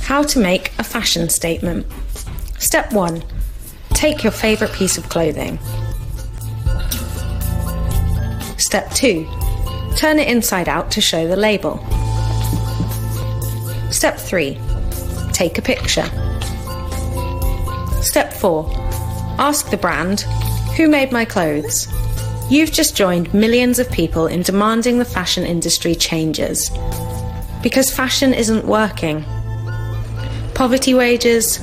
How to make a fashion statement. Step 1. Take your favourite piece of clothing. Step 2. Turn it inside out to show the label. Step 3. Take a picture. Step 4. Ask the brand, who made my clothes? You've just joined millions of people in demanding the fashion industry changes. Because fashion isn't working. Poverty wages,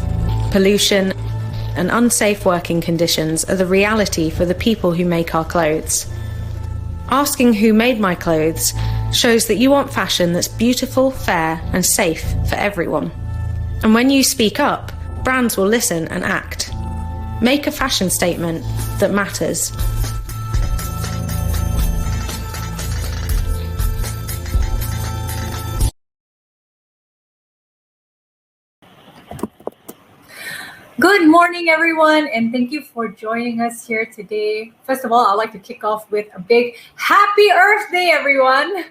pollution, and unsafe working conditions are the reality for the people who make our clothes. Asking who made my clothes shows that you want fashion that's beautiful, fair, and safe for everyone. And when you speak up, brands will listen and act. Make a fashion statement that matters. Good morning, everyone, and thank you for joining us here today. First of all, I'd like to kick off with a big Happy Earth Day, everyone.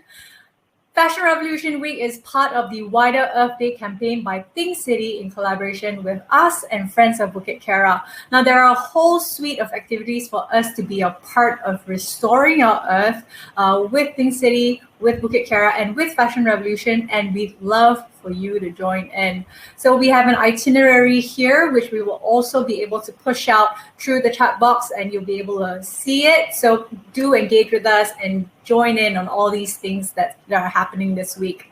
Fashion Revolution Week is part of the wider Earth Day campaign by Think City in collaboration with us and Friends of Bukit Kera. Now, there are a whole suite of activities for us to be a part of restoring our Earth with Think City, with Bukit Kera, and with Fashion Revolution, and we'd love for you to join in. So we have an itinerary here, which we will also be able to push out through the chat box, and you'll be able to see it. So do engage with us and join in on all these things that are happening this week.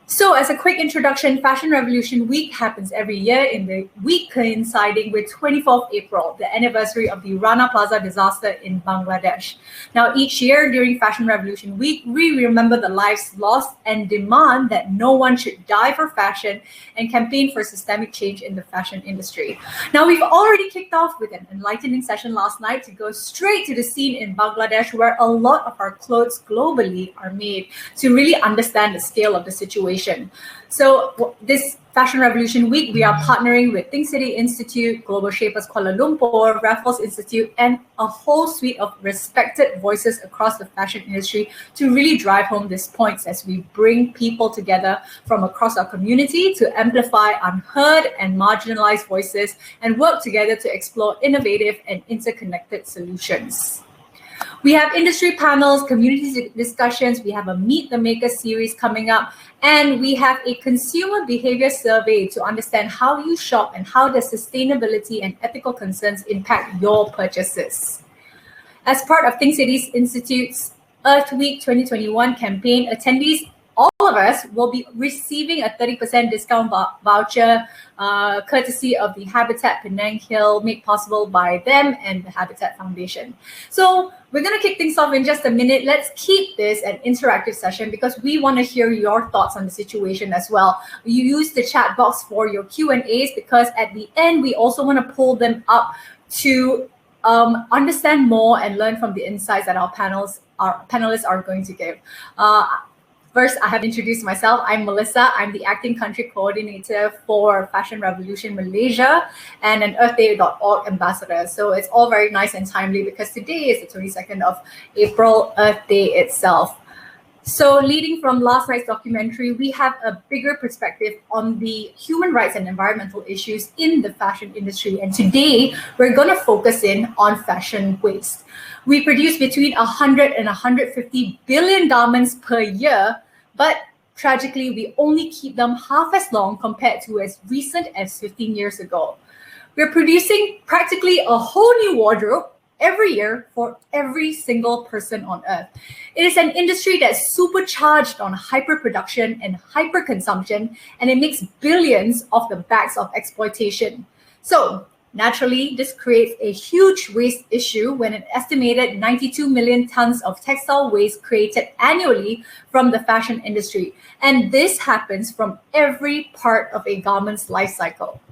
So as a quick introduction, Fashion Revolution Week happens every year in the week coinciding with 24th April, the anniversary of the Rana Plaza disaster in Bangladesh. Now, each year during Fashion Revolution Week, we remember the lives lost and demand that no one should die for fashion and campaign for systemic change in the fashion industry. Now, we've already kicked off with an enlightening session last night to go straight to the scene in Bangladesh, where a lot of our clothes globally are made, to really understand the scale of the situation. So this Fashion Revolution Week, we are partnering with Think City Institute, Global Shapers Kuala Lumpur, Raffles Institute, and a whole suite of respected voices across the fashion industry to really drive home these points as we bring people together from across our community to amplify unheard and marginalized voices and work together to explore innovative and interconnected solutions. We have industry panels, community discussions, we have a Meet the Maker series coming up, and we have a consumer behavior survey to understand how you shop and how the sustainability and ethical concerns impact your purchases. As part of Think Cities Institute's Earth Week 2021 campaign, attendees, all of us, will be receiving a 30% discount voucher courtesy of the Habitat Penang Hill, made possible by them and the Habitat Foundation. So we're going to kick things off in just a minute. Let's keep this an interactive session because we want to hear your thoughts on the situation as well. You use the chat box for your Q&As because at the end, we also want to pull them up to understand more and learn from the insights that our panelists are going to give. First, I have introduced myself. I'm Melissa. I'm the Acting Country Coordinator for Fashion Revolution Malaysia and an earthday.org ambassador. So it's all very nice and timely because today is the 22nd of April, Earth Day itself. So leading from last night's documentary, we have a bigger perspective on the human rights and environmental issues in the fashion industry. And today, we're going to focus in on fashion waste. We produce between 100 and 150 billion garments per year, but tragically, we only keep them half as long compared to as recent as 15 years ago. We're producing practically a whole new wardrobe every year for every single person on Earth. It is an industry that's supercharged on hyperproduction and hyperconsumption, and it makes billions off the backs of exploitation. So naturally, this creates a huge waste issue when an estimated 92 million tons of textile waste created annually from the fashion industry. And this happens from every part of a garment's life cycle.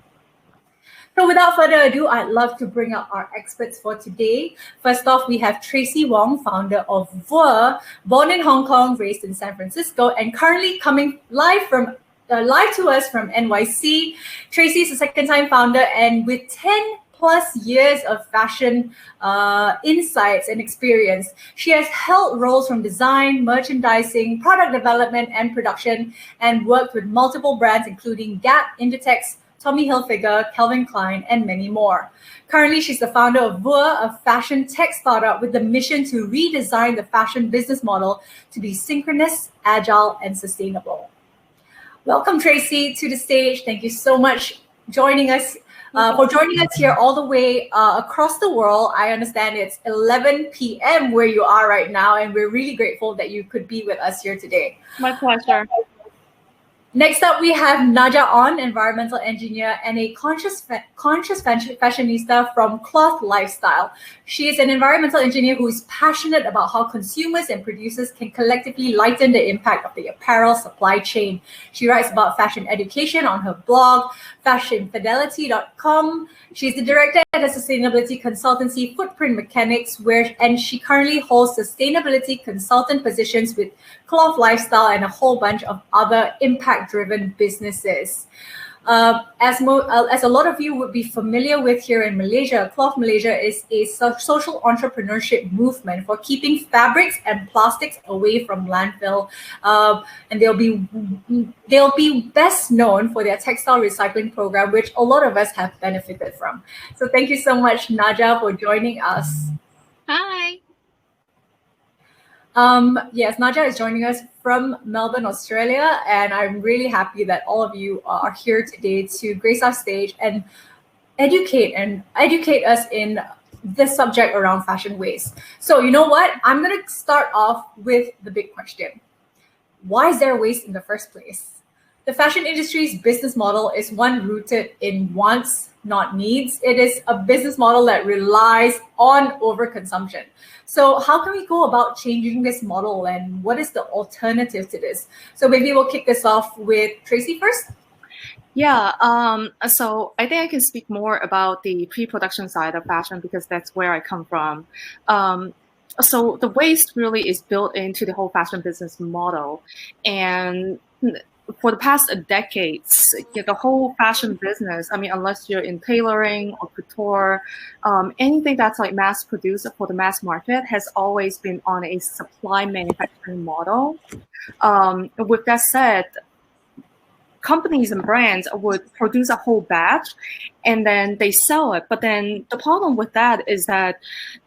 So without further ado, I'd love to bring up our experts for today. First off, we have Tracy Wong, founder of Vua, born in Hong Kong, raised in San Francisco, and currently coming live to us from NYC. Tracy is a second-time founder, and with 10 plus years of fashion insights and experience. She has held roles from design, merchandising, product development, and production, and worked with multiple brands including Gap, Inditex, Tommy Hilfiger, Calvin Klein, and many more. Currently, she's the founder of Vua, a fashion tech startup with the mission to redesign the fashion business model to be synchronous, agile, and sustainable. Welcome, Tracy, to the stage. Thank you so much joining us for joining us here all the way across the world. I understand it's 11 p.m. where you are right now, and we're really grateful that you could be with us here today. My pleasure. Next up, we have Naja On, environmental engineer and a conscious fashionista from Cloth Lifestyle. She is an environmental engineer who is passionate about how consumers and producers can collectively lighten the impact of the apparel supply chain. She writes about fashion education on her blog, fashionfidelity.com. She's the director at a sustainability consultancy, Footprint Mechanics, and she currently holds sustainability consultant positions with Cloth Lifestyle and a whole bunch of other impact-driven businesses. As a lot of you would be familiar with here in Malaysia, Cloth Malaysia is a social entrepreneurship movement for keeping fabrics and plastics away from landfill. And they'll be best known for their textile recycling program, which a lot of us have benefited from. So thank you so much, Naja, for joining us. Hi. Yes, Naja is joining us from Melbourne, Australia, and I'm really happy that all of you are here today to grace our stage and educate us in this subject around fashion waste. So you know what? I'm going to start off with the big question. Why is there waste in the first place? The fashion industry's business model is one rooted in wants, not needs. It is a business model that relies on overconsumption. So how can we go about changing this model, and what is the alternative to this? So maybe we'll kick this off with Tracy first. Yeah, so I think I can speak more about the pre-production side of fashion because that's where I come from. So the waste really is built into the whole fashion business model. And for the past decades, the whole fashion business, I mean, unless you're in tailoring or couture, anything that's like mass produced for the mass market has always been on a supply manufacturing model. With that said, companies and brands would produce a whole batch and then they sell it. But then the problem with that is that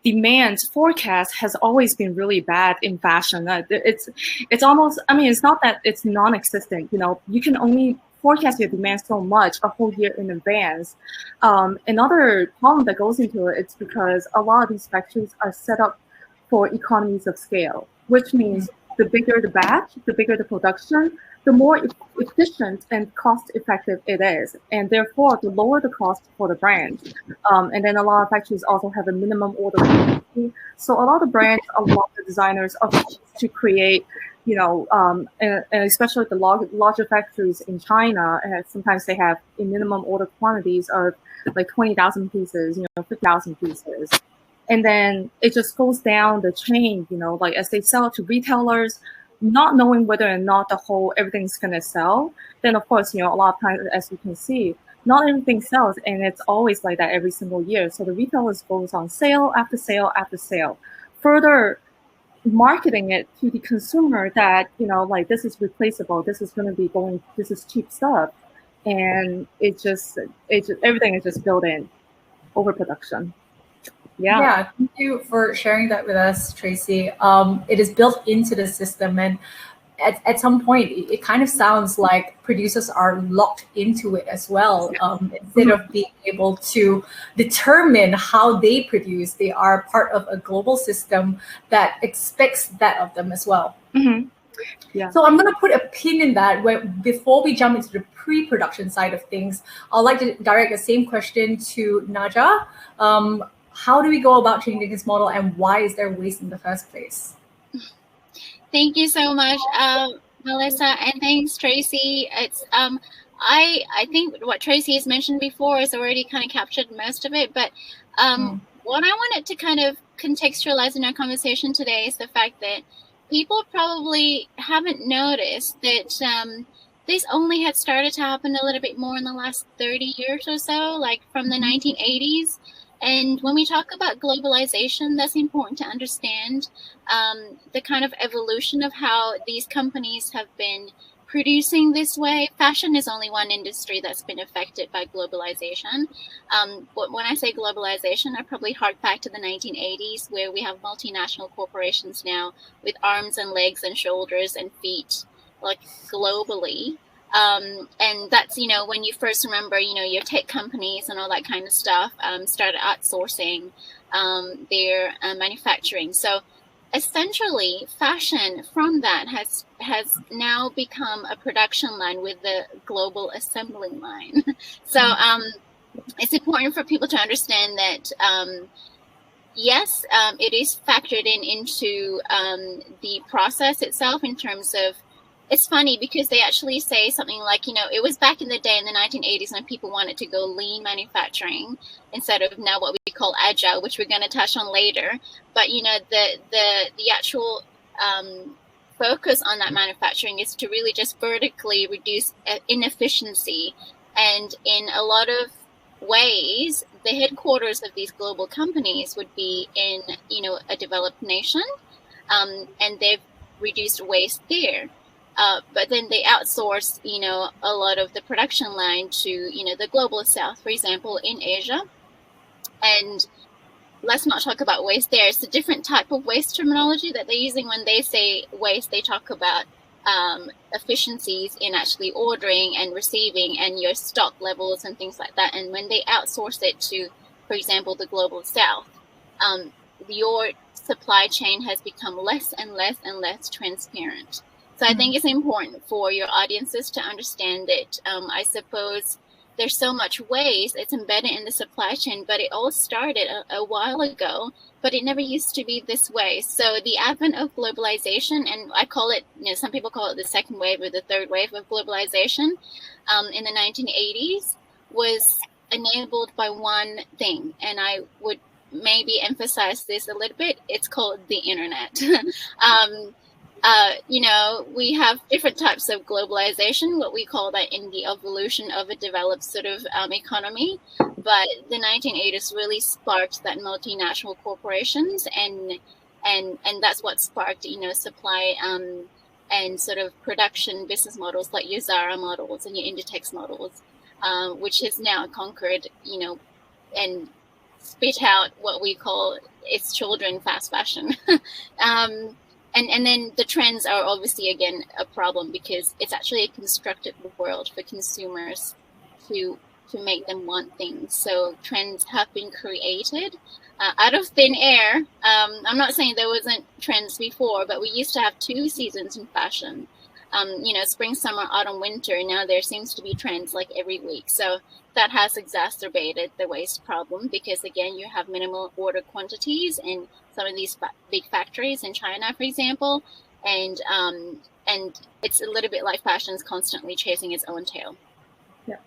demand forecast has always been really bad in fashion. It's almost, I mean, it's not that it's non-existent. You know, you can only forecast your demand so much a whole year in advance. Another problem that goes into it is because a lot of these factories are set up for economies of scale, which means the bigger the batch, the bigger the production, the more efficient and cost-effective it is, and therefore the lower the cost for the brand. And then a lot of factories also have a minimum order quantity. So a lot of brands, a lot of the designers are to create, you know, and especially the larger factories in China, sometimes they have a minimum order quantities of like 20,000 pieces, 50,000 pieces. And then it just goes down the chain, like as they sell it to retailers, not knowing whether or not everything's going to sell, then of course, a lot of times, as you can see, not everything sells, and it's always like that every single year. So the retailers goes on sale after sale after sale, further marketing it to the consumer that, like this is replaceable, this is going to be going, this is cheap stuff. And everything is just built in overproduction. Yeah, thank you for sharing that with us, Tracy. It is built into the system, and at some point, it kind of sounds like producers are locked into it as well. Instead of being able to determine how they produce, they are part of a global system that expects that of them as well. Mm-hmm. Yeah. So I'm going to put a pin in that. Before we jump into the pre-production side of things, I'd like to direct the same question to Naja. How do we go about changing this model, and why is there waste in the first place? Thank you so much, Melissa, and thanks, Tracy. It's I think what Tracy has mentioned before has already kind of captured most of it. But what I wanted to kind of contextualize in our conversation today is the fact that people probably haven't noticed that this only had started to happen a little bit more in the last 30 years or so, like from the 1980s. And when we talk about globalization, that's important to understand the kind of evolution of how these companies have been producing this way. Fashion is only one industry that's been affected by globalization. But when I say globalization, I probably hark back to the 1980s, where we have multinational corporations now with arms and legs and shoulders and feet, like globally. And that's, when you first remember, your tech companies and all that kind of stuff started outsourcing their manufacturing. So essentially, fashion from that has now become a production line with the global assembling line. So it's important for people to understand that yes, it is factored into the process itself in terms of. It's funny because they actually say something like, it was back in the day in the 1980s when people wanted to go lean manufacturing instead of now what we call agile, which we're going to touch on later. But, the actual focus on that manufacturing is to really just vertically reduce inefficiency. And in a lot of ways, the headquarters of these global companies would be in, a developed nation, and they've reduced waste there. But then they outsource, a lot of the production line to, the global south, for example, in Asia. And let's not talk about waste there. It's a different type of waste terminology that they're using. When they say waste, they talk about efficiencies in actually ordering and receiving and your stock levels and things like that. And when they outsource it to, for example, the global south, your supply chain has become less and less and less transparent. So I think it's important for your audiences to understand that I suppose there's so much waste, it's embedded in the supply chain, but it all started a while ago, but it never used to be this way. So the advent of globalization, and I call it, some people call it the second wave or the third wave of globalization in the 1980s, was enabled by one thing. And I would maybe emphasize this a little bit. It's called the internet. We have different types of globalization, what we call that in the evolution of a developed sort of economy. But the 1980s really sparked that multinational corporations, and that's what sparked, supply and sort of production business models like your Zara models and your Inditex models, which has now conquered, and spit out what we call its children, fast fashion. And then the trends are obviously, again, a problem because it's actually a constructed world for consumers to make them want things. So trends have been created out of thin air. I'm not saying there wasn't trends before, but we used to have 2 seasons in fashion. Spring, summer, autumn, winter. Now there seems to be trends like every week. So that has exacerbated the waste problem because, again, you have minimal order quantities in some of these big factories in China, for example. And it's a little bit like fashion's constantly chasing its own tail. Yeah,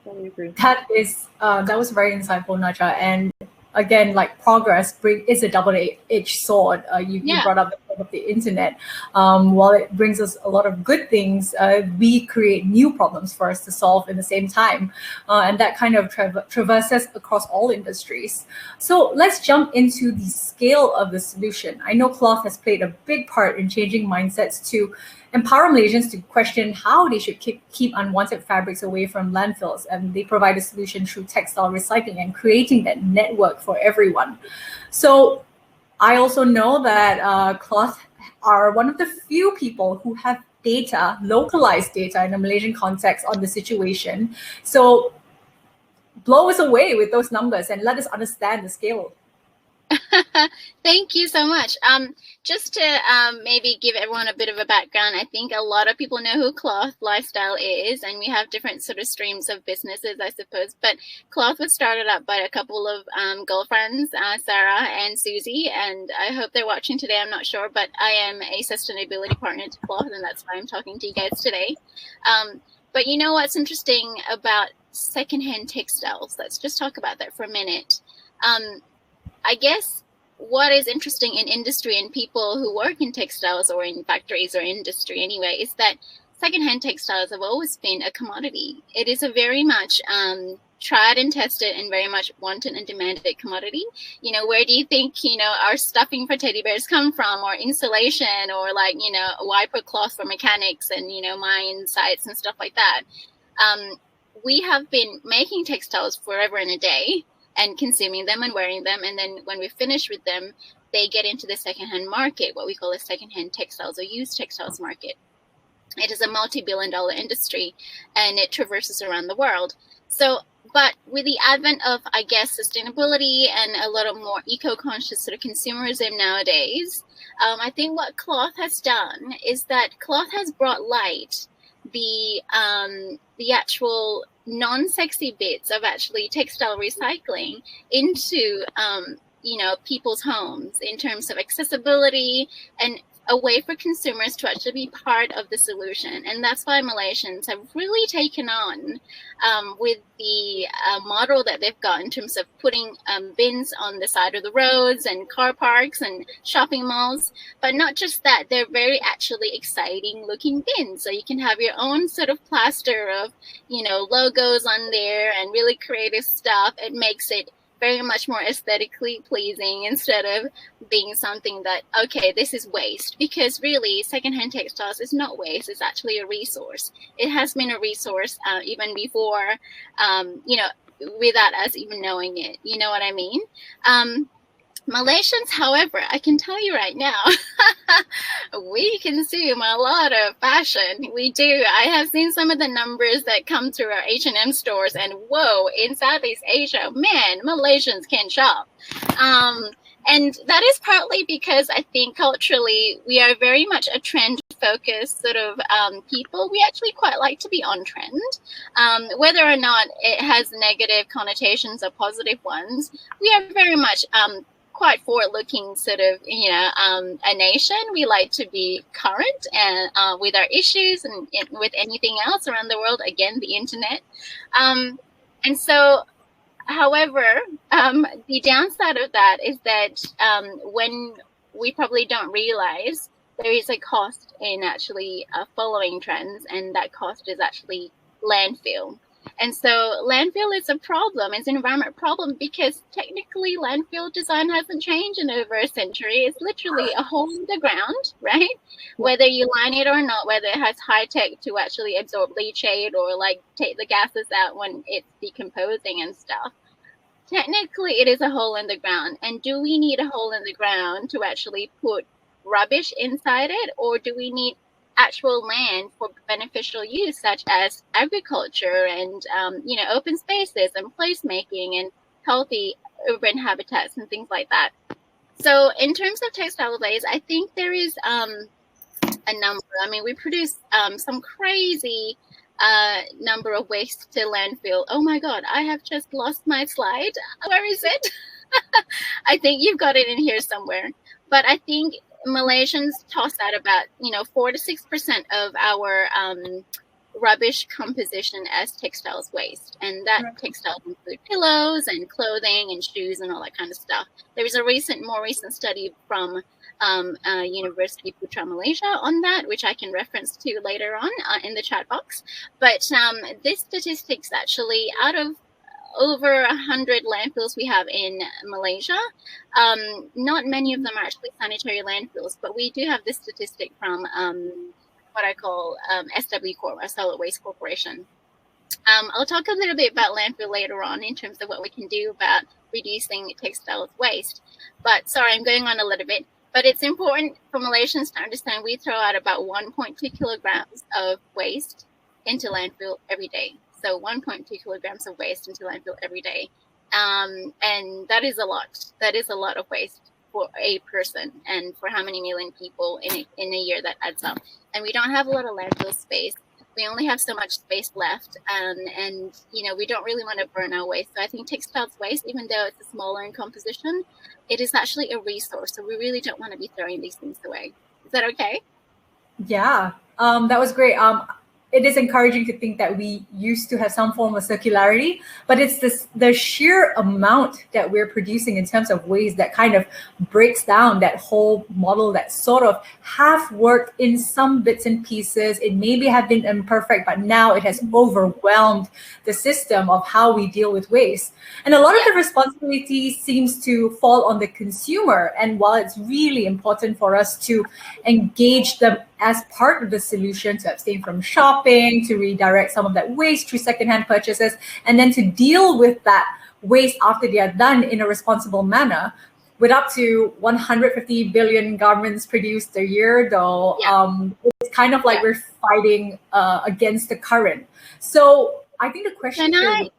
totally agree. That was very insightful, Naja. And again, like progress is a double-edged sword. You brought up the internet. While it brings us a lot of good things, we create new problems for us to solve in the same time. And that kind of traverses across all industries. So let's jump into the scale of the solution. I know cloth has played a big part in changing mindsets to empower Malaysians to question how they should keep unwanted fabrics away from landfills. And they provide a solution through textile recycling and creating that network for everyone. So I also know that cloth are one of the few people who have data, localized data in a Malaysian context on the situation. So blow us away with those numbers and let us understand the scale. Thank you so much. Just to maybe give everyone a bit of a background, I think a lot of people know who Cloth Lifestyle is, and we have different sort of streams of businesses, I suppose. But Cloth was started up by a couple of girlfriends, Sarah and Susie, and I hope they're watching today. I'm not sure, but I am a sustainability partner to Cloth, and that's why I'm talking to you guys today. But you know what's interesting about secondhand textiles? Let's just talk about that for a minute. I guess what is interesting in industry and people who work in textiles or in factories or industry anyway is that secondhand textiles have always been a commodity. It is a very much tried and tested and very much wanted and demanded commodity. You know, where do you think, you know, our stuffing for teddy bears come from, or insulation, or like, you know, wiper cloth for mechanics and, you know, mine sites and stuff like that. We have been making textiles forever and a day and consuming them and wearing them. And then when we finish with them, they get into the secondhand market, what we call a secondhand textiles or used textiles market. It is a multi-billion-dollar industry, and it traverses around the world. So, but with the advent of, I guess, sustainability and a little more eco-conscious sort of consumerism nowadays, I think what cloth has done is that cloth has brought light the actual non-sexy bits of actually textile recycling into you know, people's homes in terms of accessibility and a way for consumers to actually be part of the solution. And that's why Malaysians have really taken on with the model that they've got in terms of putting bins on the side of the roads and car parks and shopping malls. But not just that, they're very actually exciting looking bins. So you can have your own sort of plaster of, you know, logos on there and really creative stuff. It makes it very much more aesthetically pleasing instead of being something that, okay, this is waste. Because really, secondhand textiles is not waste. It's actually a resource. It has been a resource even before, you know, without us even knowing it. You know what I mean? Malaysians, however, I can tell you right now, we consume a lot of fashion. We do. I have seen some of the numbers that come through our H&M stores, and whoa, in Southeast Asia, man, Malaysians can shop. And that is partly because I think culturally we are very much a trend-focused sort of people. We actually quite like to be on trend. Whether or not it has negative connotations or positive ones, we are very much quite forward-looking sort of, you know, a nation. We like to be current and with our issues and with anything else around the world. Again, the internet. And so, however, the downside of that is that when we probably don't realize there is a cost in actually following trends, and that cost is actually landfill. And so landfill is a problem. It's an environment problem because technically landfill design hasn't changed in over a century. It's literally a hole in the ground, right? Whether you line it or not, whether it has high tech to actually absorb leachate or like take the gases out when it's decomposing and stuff. Technically, it is a hole in the ground. And do we need a hole in the ground to actually put rubbish inside it, or do we need actual land for beneficial use, such as agriculture and you know, open spaces and placemaking and healthy urban habitats and things like that? So in terms of textile waste, I think there is a number. I mean, we produce some crazy number of waste to landfill. Oh my God, I have just lost my slide. Where is it? I think you've got it in here somewhere. But I think Malaysians toss out about, you know, 4 to 6% of our rubbish composition as textiles waste, and that textiles include pillows and clothing and shoes and all that kind of stuff. There was a more recent study from University of Putra, Malaysia on that, which I can reference to later on in the chat box. But this statistics actually, out of over 100 landfills we have in Malaysia, not many of them are actually sanitary landfills, but we do have this statistic from what I call SW Corp, a Solid Waste Corporation. I'll talk a little bit about landfill later on in terms of what we can do about reducing textile waste. But sorry, I'm going on a little bit. But it's important for Malaysians to understand we throw out about 1.2 kilograms of waste into landfill every day. So 1.2 kilograms of waste into landfill every day. And that is a lot. That is a lot of waste for a person, and for how many million people in a year that adds up. And we don't have a lot of landfill space. We only have so much space left. And you know, we don't really want to burn our waste. So I think textiles waste, even though it's smaller in composition, it is actually a resource. So we really don't want to be throwing these things away. Is that okay? Yeah, that was great. it is encouraging to think that we used to have some form of circularity, but it's the sheer amount that we're producing in terms of waste that kind of breaks down that whole model that sort of half worked in some bits and pieces. It maybe have been imperfect, but now it has overwhelmed the system of how we deal with waste. And a lot of the responsibility seems to fall on the consumer. And while it's really important for us to engage them as part of the solution, to abstain from shopping, to redirect some of that waste through secondhand purchases, and then to deal with that waste after they are done in a responsible manner, with up to 150 billion garments produced a year, though, it's kind of like we're fighting against the current. So I think the question is...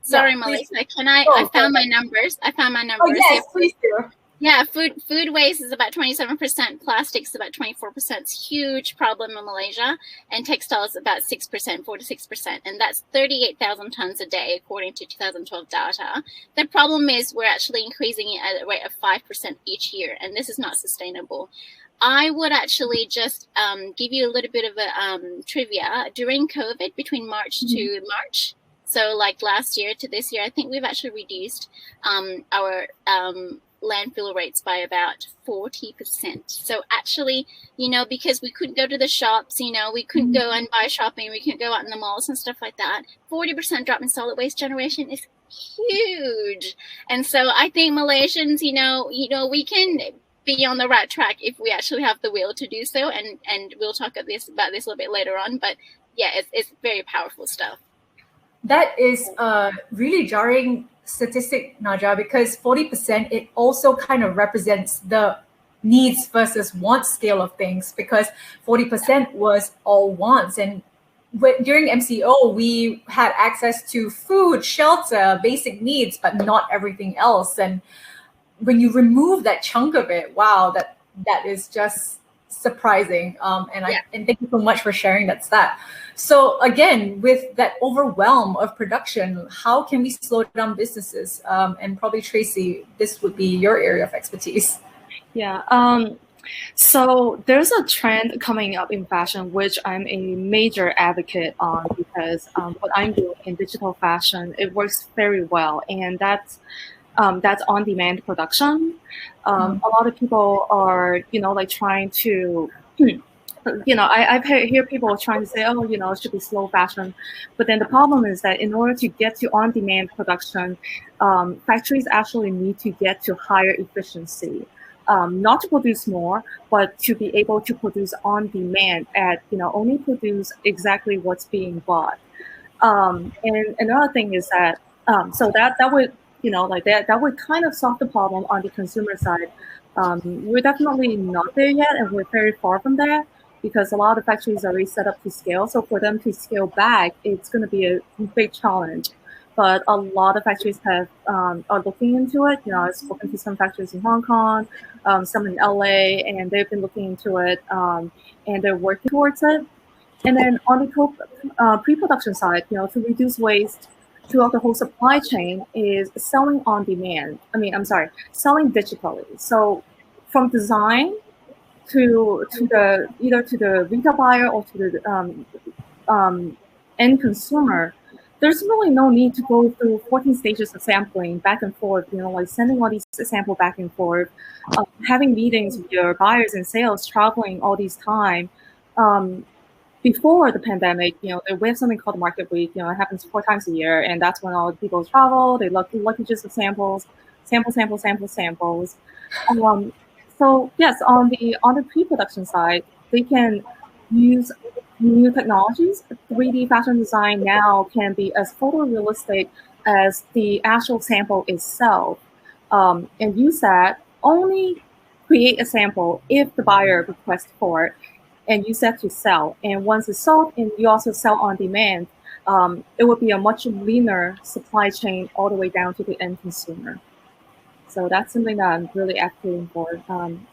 Sorry, Melissa. I found my numbers. Oh, yes, please do. Yeah, food waste is about 27%. Plastics is about 24%. It's a huge problem in Malaysia. And textiles about 6%, 4 to 6%. And that's 38,000 tons a day, according to 2012 data. The problem is we're actually increasing it at a rate of 5% each year. And this is not sustainable. I would actually just give you a little bit of a trivia. During COVID, between March to March, so like last year to this year, I think we've actually reduced our landfill rates by about 40%. So actually, because we couldn't go to the shops, we couldn't go and buy shopping, we couldn't go out in the malls and stuff like that. 40% drop in solid waste generation is huge. And so I think Malaysians, we can be on the right track if we actually have the will to do so. And we'll talk about this a little bit later on. But yeah, it's very powerful stuff. That is a really jarring statistic, Naja, because 40%, it also kind of represents the needs versus wants scale of things, because 40% was all wants. And during MCO, we had access to food, shelter, basic needs, but not everything else. And when you remove that chunk of it, wow, that is just surprising. And thank you so much for sharing that stat. So again, with that overwhelm of production, how can we slow down businesses? And probably Tracy, this would be your area of expertise. Yeah. So there's a trend coming up in fashion, which I'm a major advocate on, because what I'm doing in digital fashion, it works very well. And that's on-demand production. A lot of people are, trying to, I hear people trying to say, it should be slow fashion. But then the problem is that in order to get to on-demand production, factories actually need to get to higher efficiency. Not to produce more, but to be able to produce on demand at, only produce exactly what's being bought. And another thing is that, so that would, that would kind of solve the problem on the consumer side. We're definitely not there yet, and we're very far from that, because a lot of the factories are already set up to scale. So for them to scale back, it's going to be a big challenge. But a lot of factories are looking into it. I've spoken to some factories in Hong Kong, some in LA, and they've been looking into it, and they're working towards it. And then on the pre-production side, to reduce waste throughout the whole supply chain is selling on demand. Selling digitally. So from design to the either to the retail buyer or to the end consumer, there's really no need to go through 14 stages of sampling back and forth, sending all these samples back and forth, having meetings with your buyers and sales, traveling all these time. Before the pandemic, we have something called the Market Week. It happens 4 times a year, and that's when all the people travel. They look luggages of samples. So yes, on the pre-production side, they can use new technologies. 3D fashion design now can be as photorealistic as the actual sample itself, and use that. Only create a sample if the buyer requests for it, and use that to sell. And once it's sold, and you also sell on demand, it would be a much leaner supply chain all the way down to the end consumer. So that's something that I'm really advocating for,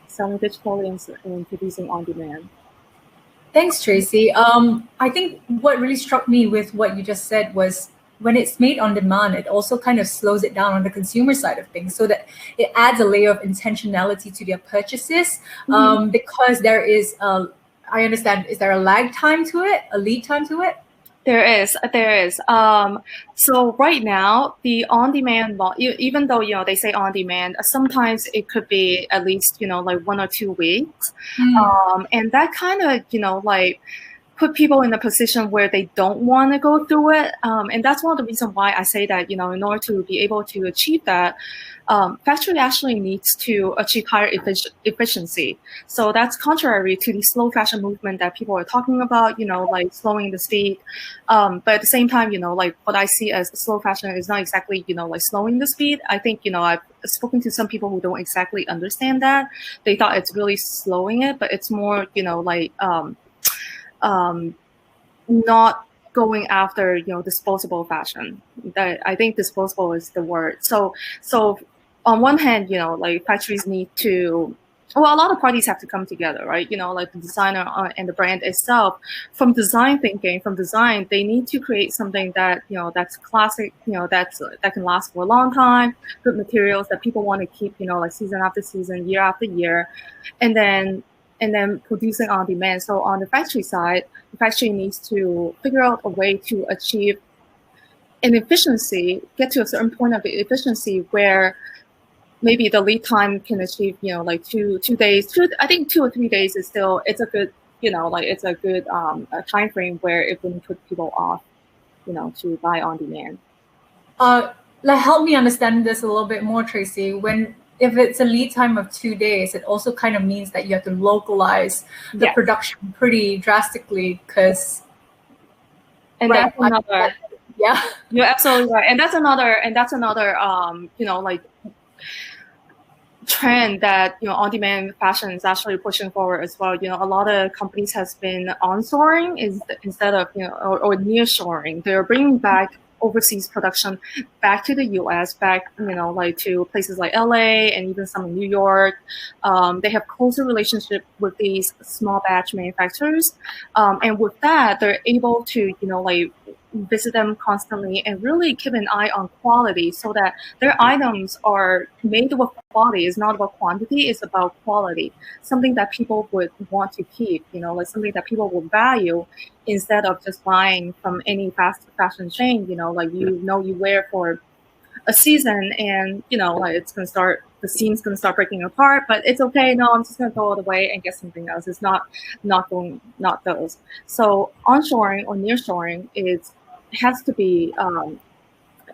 selling digitally and producing on demand. Thanks, Tracy. I think what really struck me with what you just said was when it's made on demand, it also kind of slows it down on the consumer side of things, so that it adds a layer of intentionality to their purchases, because there is I understand, is there a lag time to it, a lead time to it? There is. So right now, the on-demand, even though, they say on-demand, sometimes it could be at least, like 1 or 2 weeks. And that kind of, like put people in a position where they don't want to go through it. And that's one of the reasons why I say that, in order to be able to achieve that, factory actually needs to achieve higher efficiency. So that's contrary to the slow fashion movement that people are talking about, like slowing the speed. But at the same time, like what I see as slow fashion is not exactly, like slowing the speed. I think, I've spoken to some people who don't exactly understand that. They thought it's really slowing it, but it's more, like not going after, disposable fashion. That I think disposable is the word. So on one hand, like factories need to, well, a lot of parties have to come together, right? Like the designer and the brand itself, from design thinking, they need to create something that, that's classic, that can last for a long time, good materials that people want to keep, like season after season, year after year, and then producing on demand. So on the factory side, the factory needs to figure out a way to achieve an efficiency, get to a certain point of efficiency where maybe the lead time can achieve, like two days. I think 2 or 3 days is still, it's a good, it's a good time frame where it wouldn't put people off, to buy on demand. Help me understand this a little bit more, Tracy. If it's a lead time of 2 days, it also kind of means that you have to localize the production pretty drastically, because. And right, that's another. Yeah, you're absolutely right. And that's another, like trend that, on-demand fashion is actually pushing forward as well. A lot of companies has been onshoring instead of, or nearshoring. They're bringing back overseas production back to the US, back, like to places like LA and even some in New York. They have closer relationship with these small batch manufacturers. And with that, they're able to, like visit them constantly and really keep an eye on quality, so that their items are made with quality. It's not about quantity, it's about quality. Something that people would want to keep, like something that people will value, instead of just buying from any fast fashion chain, like you wear for a season and like it's gonna start, the seam's gonna start breaking apart, but it's okay. No, I'm just gonna throw it away and get something else. It's not those. So onshoring or nearshoring has to be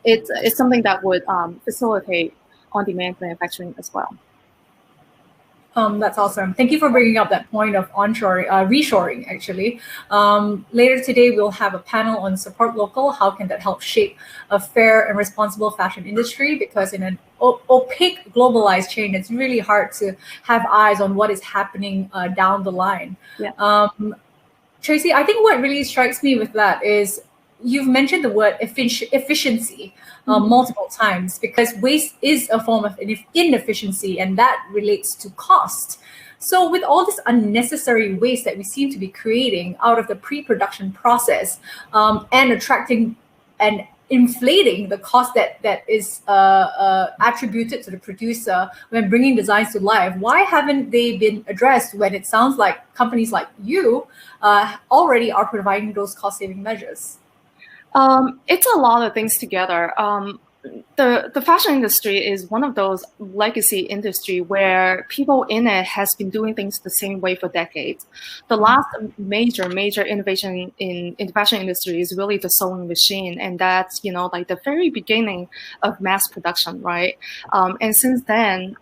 it's something that would facilitate on-demand manufacturing as well. That's awesome. Thank you for bringing up that point of reshoring, actually. Later today, we'll have a panel on support local. How can that help shape a fair and responsible fashion industry? Because in an opaque, globalized chain, it's really hard to have eyes on what is happening down the line. Yeah. Tracy, I think what really strikes me with that is you've mentioned the word efficiency multiple times, because waste is a form of inefficiency, and that relates to cost. So with all this unnecessary waste that we seem to be creating out of the pre-production process, and attracting and inflating the cost that is attributed to the producer when bringing designs to life, why haven't they been addressed when it sounds like companies like you already are providing those cost-saving measures? It's a lot of things together. The fashion industry is one of those legacy industry where people in it has been doing things the same way for decades. The last major innovation in the fashion industry is really the sewing machine, and that's like the very beginning of mass production, right? And since then,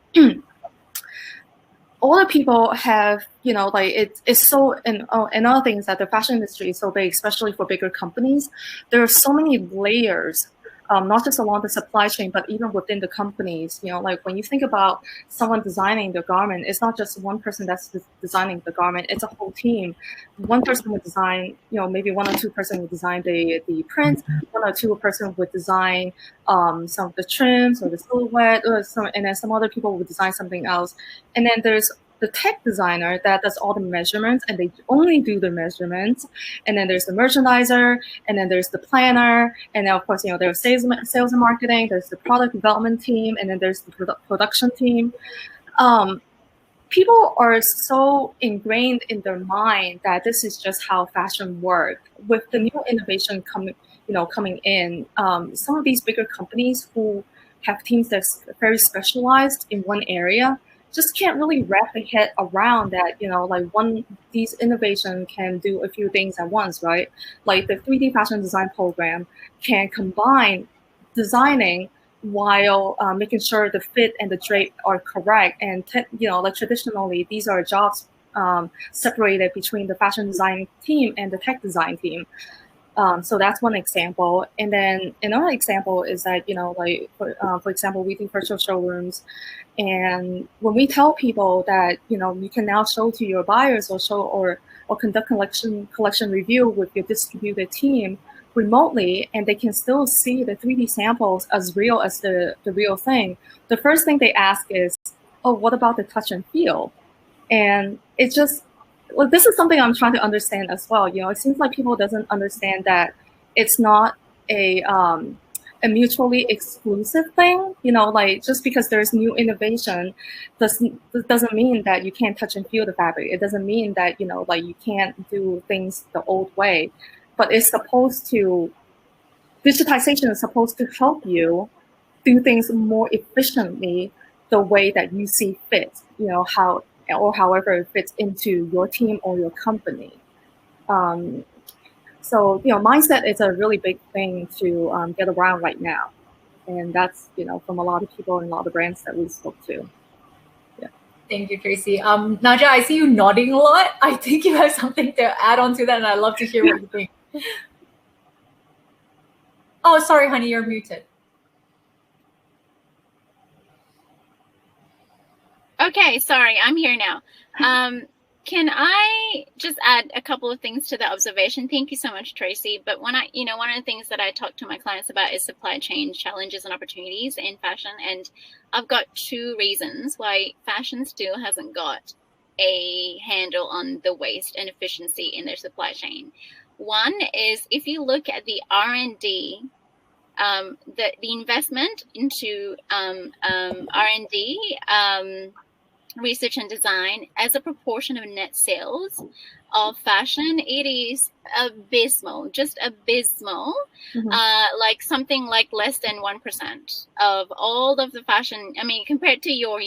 all the people have, like it's so, and another thing is that the fashion industry is so big, especially for bigger companies. There are so many layers, not just along the supply chain, but even within the companies. Like when you think about someone designing the garment, it's not just one person that's designing the garment, it's a whole team. One person would design, maybe 1 or 2 person would design the print, 1 or 2 person would design some of the trims or the silhouette, and then some other people would design something else. And then there's the tech designer that does all the measurements, and they only do the measurements. And then there's the merchandiser, and then there's the planner, and then of course, there's sales and marketing, there's the product development team, and then there's the production team. people are so ingrained in their mind that this is just how fashion works. With the new innovation coming in, some of these bigger companies who have teams that's very specialized in one area just can't really wrap their head around that, these innovation can do a few things at once, right? Like the 3D fashion design program can combine designing while making sure the fit and the drape are correct. And traditionally, these are jobs separated between the fashion design team and the tech design team. So that's one example. And then another example is that, for example, we do virtual showrooms. And when we tell people that, you can now show to your buyers or conduct collection review with your distributed team remotely, and they can still see the 3D samples as real as the real thing, the first thing they ask is, oh, what about the touch and feel? And it's just, well, this is something I'm trying to understand as well. It seems like people doesn't understand that it's not a mutually exclusive thing. Just because there's new innovation doesn't mean that you can't touch and feel the fabric. It doesn't mean that, you can't do things the old way. But digitization is supposed to help you do things more efficiently the way that you see fit, however it fits into your team or your company. So mindset is a really big thing to get around right now. And that's, from a lot of people and a lot of brands that we spoke to. Yeah. Thank you, Tracy. Naja, I see you nodding a lot. I think you have something to add on to that, and I'd love to hear what you think. Oh, sorry, honey, you're muted. Okay, sorry, I'm here now. Can I just add a couple of things to the observation? Thank you so much, Tracy. But one of the things that I talk to my clients about is supply chain challenges and opportunities in fashion. And I've got two reasons why fashion still hasn't got a handle on the waste and efficiency in their supply chain. One is, if you look at the R&D, the investment into R&D, research and design as a proportion of net sales of fashion, it is abysmal, just abysmal. Like something like less than 1% of all of the fashion. I mean, compared to your,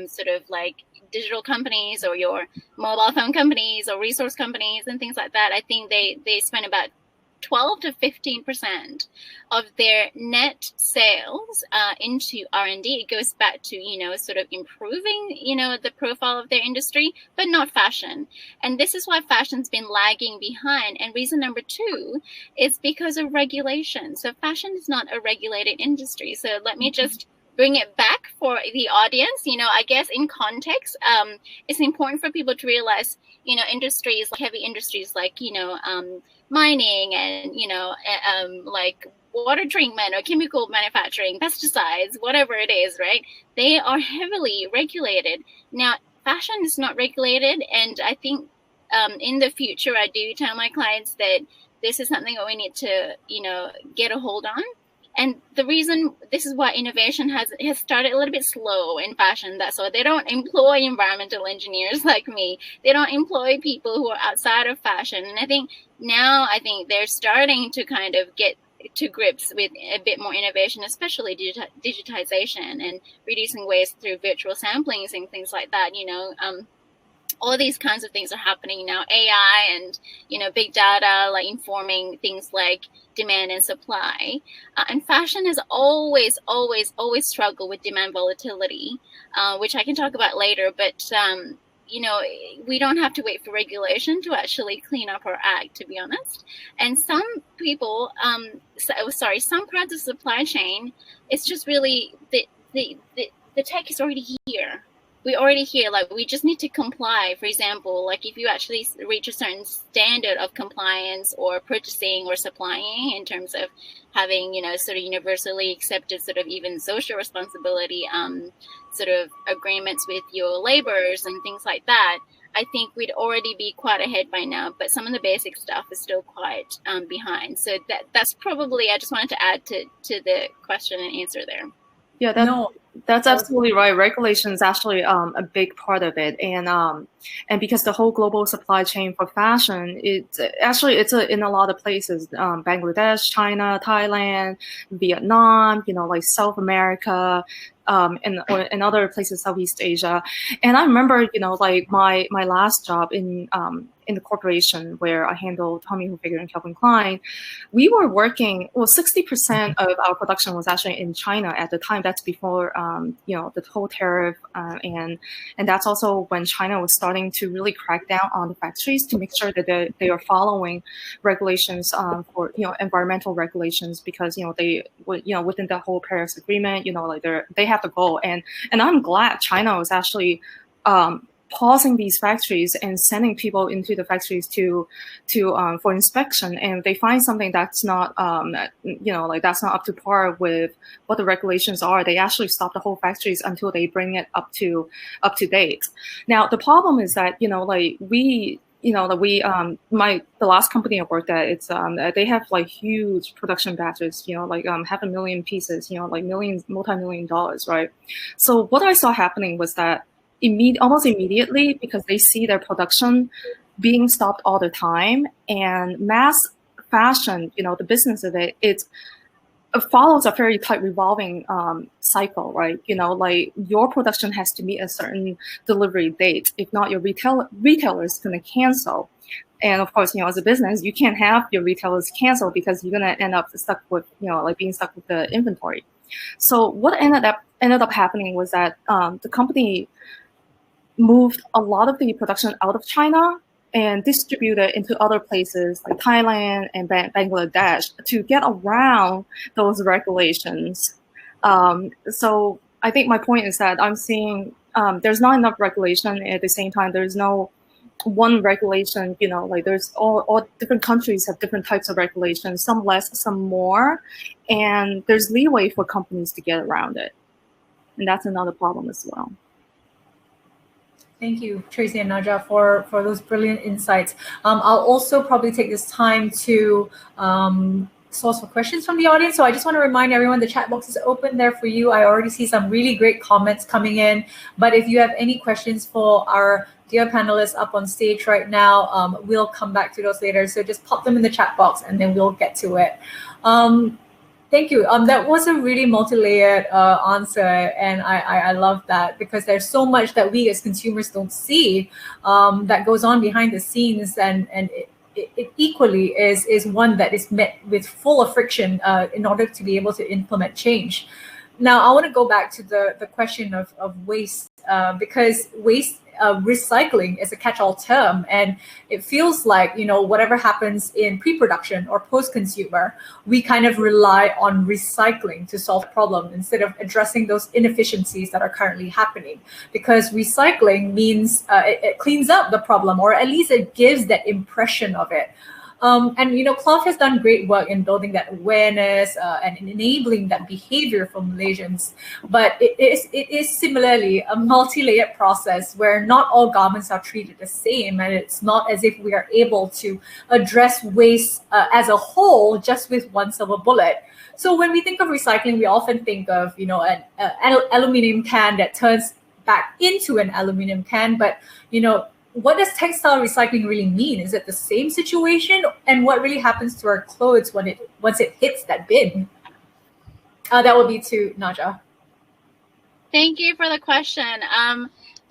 sort of like digital companies or your mobile phone companies or resource companies and things like that, I think they spend about 12 to 15% of their net sales into R&D. It goes back to, sort of improving, the profile of their industry, but not fashion. And this is why fashion's been lagging behind. And reason number two is because of regulation. So fashion is not a regulated industry. So let me just bring it back for the audience. I guess in context, it's important for people to realize, industries, heavy industries like, mining and, like water treatment or chemical manufacturing, pesticides, whatever it is, right? They are heavily regulated. Now, fashion is not regulated. And I think in the future, I do tell my clients that this is something that we need to, get a hold on. And the reason, this is why innovation has started a little bit slow in fashion. That's why they don't employ environmental engineers like me. They don't employ people who are outside of fashion. And I think they're starting to kind of get to grips with a bit more innovation, especially digitization and reducing waste through virtual samplings and things like that. All these kinds of things are happening now. AI and, big data, like informing things like demand and supply. And fashion has always struggled with demand volatility, which I can talk about later. But, we don't have to wait for regulation to actually clean up our act, to be honest. And some people, some parts of the supply chain, it's just really, the tech is already here. We're already here. Like, we just need to comply. For example, like if you actually reach a certain standard of compliance or purchasing or supplying in terms of having, sort of universally accepted sort of even social responsibility, sort of agreements with your laborers and things like that, I think we'd already be quite ahead by now. But some of the basic stuff is still quite behind. So that's probably, I just wanted to add to the question and answer there. Yeah, That's absolutely right. Regulation is actually a big part of it, and because the whole global supply chain for fashion, it's in a lot of places, Bangladesh, China, Thailand, Vietnam, like South America, and other places, Southeast Asia. And I remember, like my last job in the corporation where I handled Tommy Hilfiger and Calvin Klein, we were working, 60% of our production was actually in China at the time. That's before, the whole tariff, and that's also when China was starting to really crack down on the factories to make sure that they are following regulations for, environmental regulations, because, they, within the whole Paris Agreement, like they have to go. And I'm glad China was actually, pausing these factories and sending people into the factories to for inspection, and they find something that's not that's not up to par with what the regulations are, they actually stop the whole factories until they bring it up to date. Now the problem is that the last company I worked at, it's they have like huge production batches, 500,000 pieces, multi-million dollars, right? So what I saw happening was that almost immediately, because they see their production being stopped all the time, and mass fashion, the business of it follows a very tight revolving cycle, right? Like your production has to meet a certain delivery date. If not, your retailer is going to cancel. And of course, as a business, you can't have your retailers cancel, because you're going to end up stuck with, being stuck with the inventory. So what ended up happening was that the company moved a lot of the production out of China and distributed into other places like Thailand and Bangladesh to get around those regulations. So I think my point is that I'm seeing there's not enough regulation. At the same time, there's no one regulation, there's all different countries have different types of regulations, some less, some more, and there's leeway for companies to get around it. And that's another problem as well. Thank you, Tracy and Naja, for those brilliant insights. I'll also probably take this time to source for questions from the audience. So I just want to remind everyone, the chat box is open there for you. I already see some really great comments coming in. But if you have any questions for our dear panelists up on stage right now, we'll come back to those later. So just pop them in the chat box and then we'll get to it. Thank you. That was a really multi-layered answer, and I love that, because there's so much that we as consumers don't see that goes on behind the scenes, and it equally is one that is met with full of friction in order to be able to implement change. Now, I want to go back to the question of waste, because waste recycling is a catch-all term, and it feels like, whatever happens in pre-production or post-consumer, we kind of rely on recycling to solve problems instead of addressing those inefficiencies that are currently happening, because recycling means it cleans up the problem, or at least it gives that impression of it. And Clough has done great work in building that awareness and in enabling that behavior for Malaysians. But it is similarly a multi-layered process where not all garments are treated the same, and it's not as if we are able to address waste as a whole just with one silver bullet. So when we think of recycling, we often think of an aluminum can that turns back into an aluminum can, but what does textile recycling really mean? Is it the same situation? And what really happens to our clothes once it hits that bin? That would be to Naja. Thank you for the question.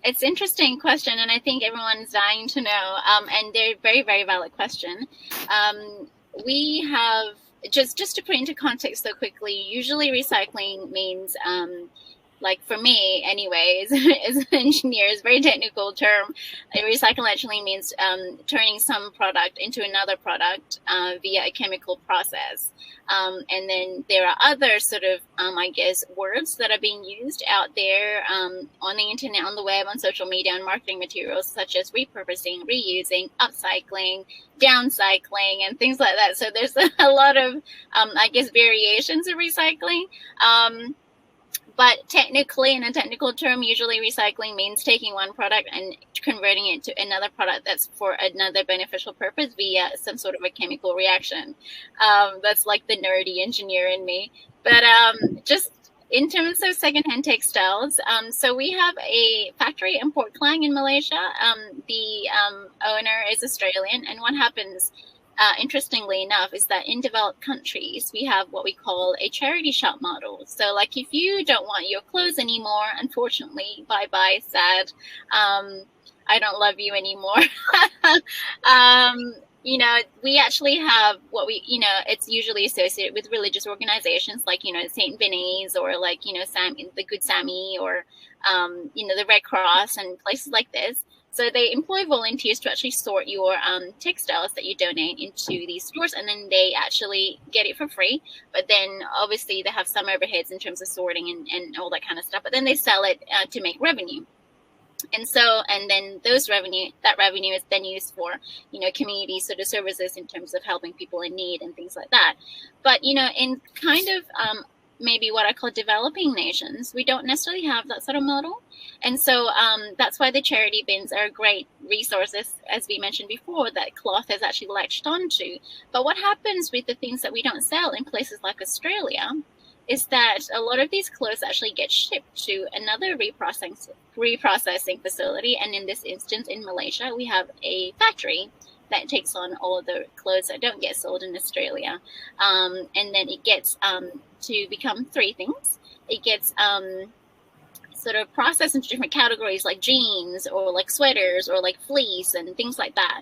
It's an interesting question, and I think everyone's dying to know. And they're very, very valid question. We have, just to put into context so quickly, usually recycling means like for me anyways, as an engineer, it's a very technical term. Recycle actually means turning some product into another product via a chemical process. And then there are other sort of, I guess, words that are being used out there on the internet, on the web, on social media, on marketing materials, such as repurposing, reusing, upcycling, downcycling, and things like that. So there's a lot of, I guess, variations of recycling. But technically, in a technical term, usually recycling means taking one product and converting it to another product that's for another beneficial purpose via some sort of a chemical reaction. That's like the nerdy engineer in me. But just in terms of secondhand textiles, so we have a factory in Port Klang in Malaysia. The owner is Australian, and what happens, interestingly enough, is that in developed countries, we have what we call a charity shop model. So like if you don't want your clothes anymore, unfortunately, bye-bye, sad. I don't love you anymore. You know, we actually have what we, you know, it's usually associated with religious organizations like, you know, St. Vinny's or like, you know, the Good Sammy or, you know, the Red Cross and places like this. So they employ volunteers to actually sort your textiles that you donate into these stores, and then they actually get it for free. But then obviously they have some overheads in terms of sorting and all that kind of stuff. But then they sell it to make revenue. And so, and then that revenue is then used for, you know, community sort of services in terms of helping people in need and things like that. But, you know, in kind of maybe what I call developing nations, we don't necessarily have that sort of model. And so that's why the charity bins are great resources, as we mentioned before, that cloth has actually latched onto. But what happens with the things that we don't sell in places like Australia is that a lot of these clothes actually get shipped to another reprocessing facility. And in this instance, in Malaysia, we have a factory that takes on all the clothes that don't get sold in Australia. And then it gets to become three things. It gets sort of processed into different categories like jeans or like sweaters or like fleece and things like that.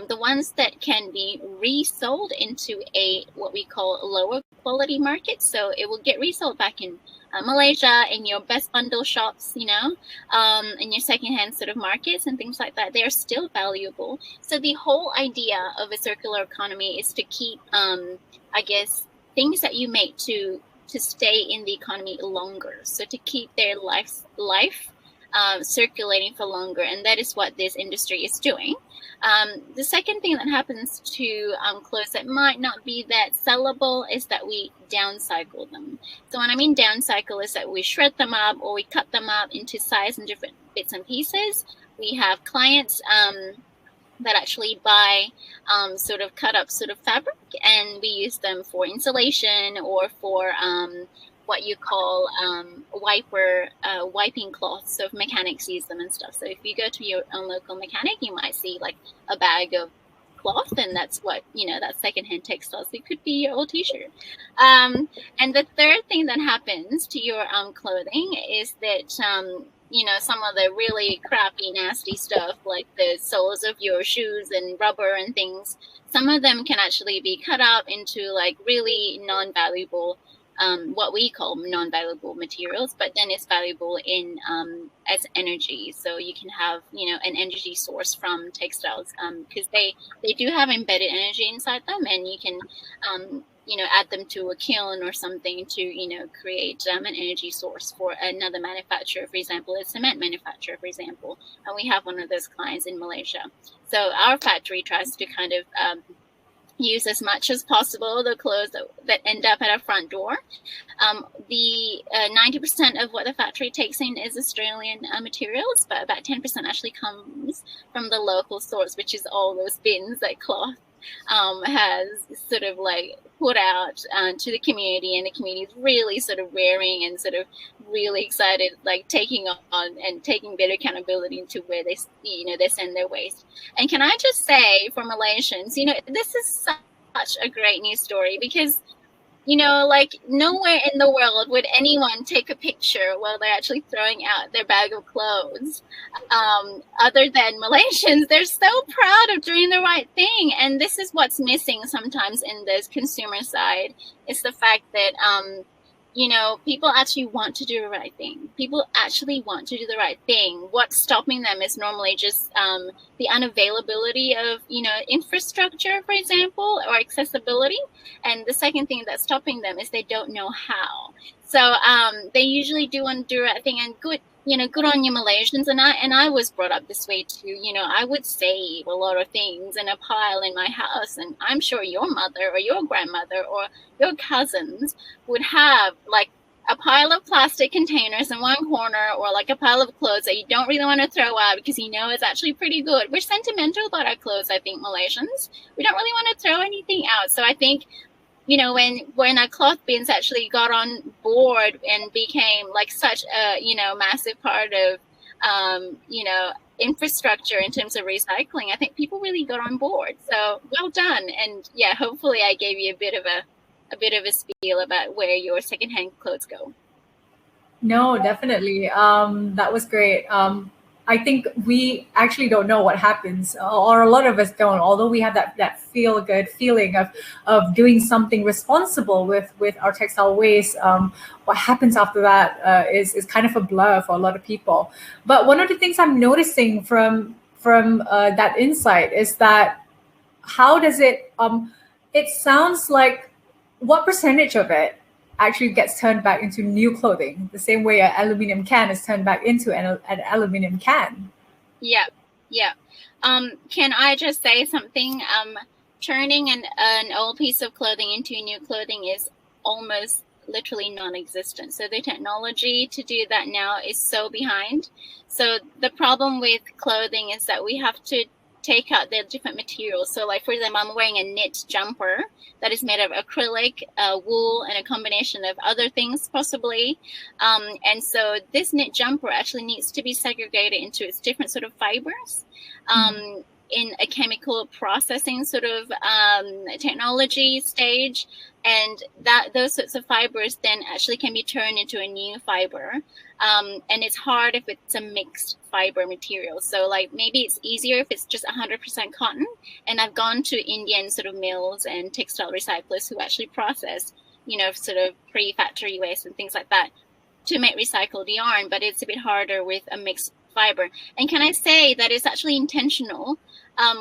The ones that can be resold into what we call a lower quality market. So it will get resold back in Malaysia, in your best bundle shops, you know, in your secondhand sort of markets and things like that. They are still valuable. So the whole idea of a circular economy is to keep, I guess, things that you make to stay in the economy longer. So to keep their life circulating for longer. And that is what this industry is doing. The second thing that happens to clothes that might not be that sellable is that we downcycle them. So when I mean downcycle is that we shred them up or we cut them up into size and different bits and pieces. We have clients that actually buy sort of cut up sort of fabric, and we use them for insulation or for what you call wiping cloths. So if mechanics use them and stuff. So if you go to your own local mechanic, you might see like a bag of cloth, and that's what, you know, that's secondhand textiles. It could be your old t-shirt. And the third thing that happens to your clothing is that you know, some of the really crappy, nasty stuff, like the soles of your shoes and rubber and things, some of them can actually be cut up into like really non-valuable, what we call non-valuable materials, but then it's valuable in as energy. So you can have, you know, an energy source from textiles because they do have embedded energy inside them, and you can you know, add them to a kiln or something to, you know, create an energy source for another manufacturer, for example, a cement manufacturer, for example. And we have one of those clients in Malaysia. So our factory tries to kind of use as much as possible the clothes that end up at our front door. The 90% of what the factory takes in is Australian materials, but about 10% actually comes from the local source, which is all those bins that cloth has sort of like put out to the community, and the community is really sort of wearing and sort of really excited, like taking on and taking better accountability into where they, you know, they send their waste. And can I just say, for Malaysians, you know, this is such a great news story because, you know, like nowhere in the world would anyone take a picture while they're actually throwing out their bag of clothes, other than Malaysians. They're so proud of doing the right thing. And this is what's missing sometimes in this consumer side. It's the fact that, you know, people actually want to do the right thing. People actually want to do the right thing. What's stopping them is normally just the unavailability of, you know, infrastructure, for example, or accessibility. And the second thing that's stopping them is they don't know how. So they usually do want to do the right thing, and good, you know, good on you, Malaysians. And I was brought up this way too. You know, I would save a lot of things in a pile in my house, and I'm sure your mother or your grandmother or your cousins would have like a pile of plastic containers in one corner, or like a pile of clothes that you don't really want to throw out because you know it's actually pretty good. We're sentimental about our clothes, I think, Malaysians. We don't really want to throw anything out. So I think when our cloth bins actually got on board and became like such a massive part of infrastructure in terms of recycling, I think people really got on board. So well done. And yeah, hopefully I gave you a bit of a spiel about where your secondhand clothes go. No, definitely. That was great. I think we actually don't know what happens, or a lot of us don't. Although we have that feel good feeling of doing something responsible with our textile waste, what happens after that is kind of a blur for a lot of people. But one of the things I'm noticing from that insight is that how does it? It sounds like what percentage of it actually gets turned back into new clothing, the same way an aluminum can is turned back into an aluminum can. Yeah. Can I just say something? Turning an old piece of clothing into new clothing is almost literally non-existent. So the technology to do that now is so behind. So the problem with clothing is that we have to take out the different materials. So like, for example, I'm wearing a knit jumper that is made of acrylic, wool, and a combination of other things possibly. And so this knit jumper actually needs to be segregated into its different sort of fibers in a chemical processing sort of technology stage. And those sorts of fibers then actually can be turned into a new fiber. And it's hard if it's a mixed fiber material. So like maybe it's easier if it's just 100% cotton. And I've gone to Indian sort of mills and textile recyclers who actually process, sort of pre-factory waste and things like that to make recycled yarn. But it's a bit harder with a mixed fiber. And can I say that it's actually intentional?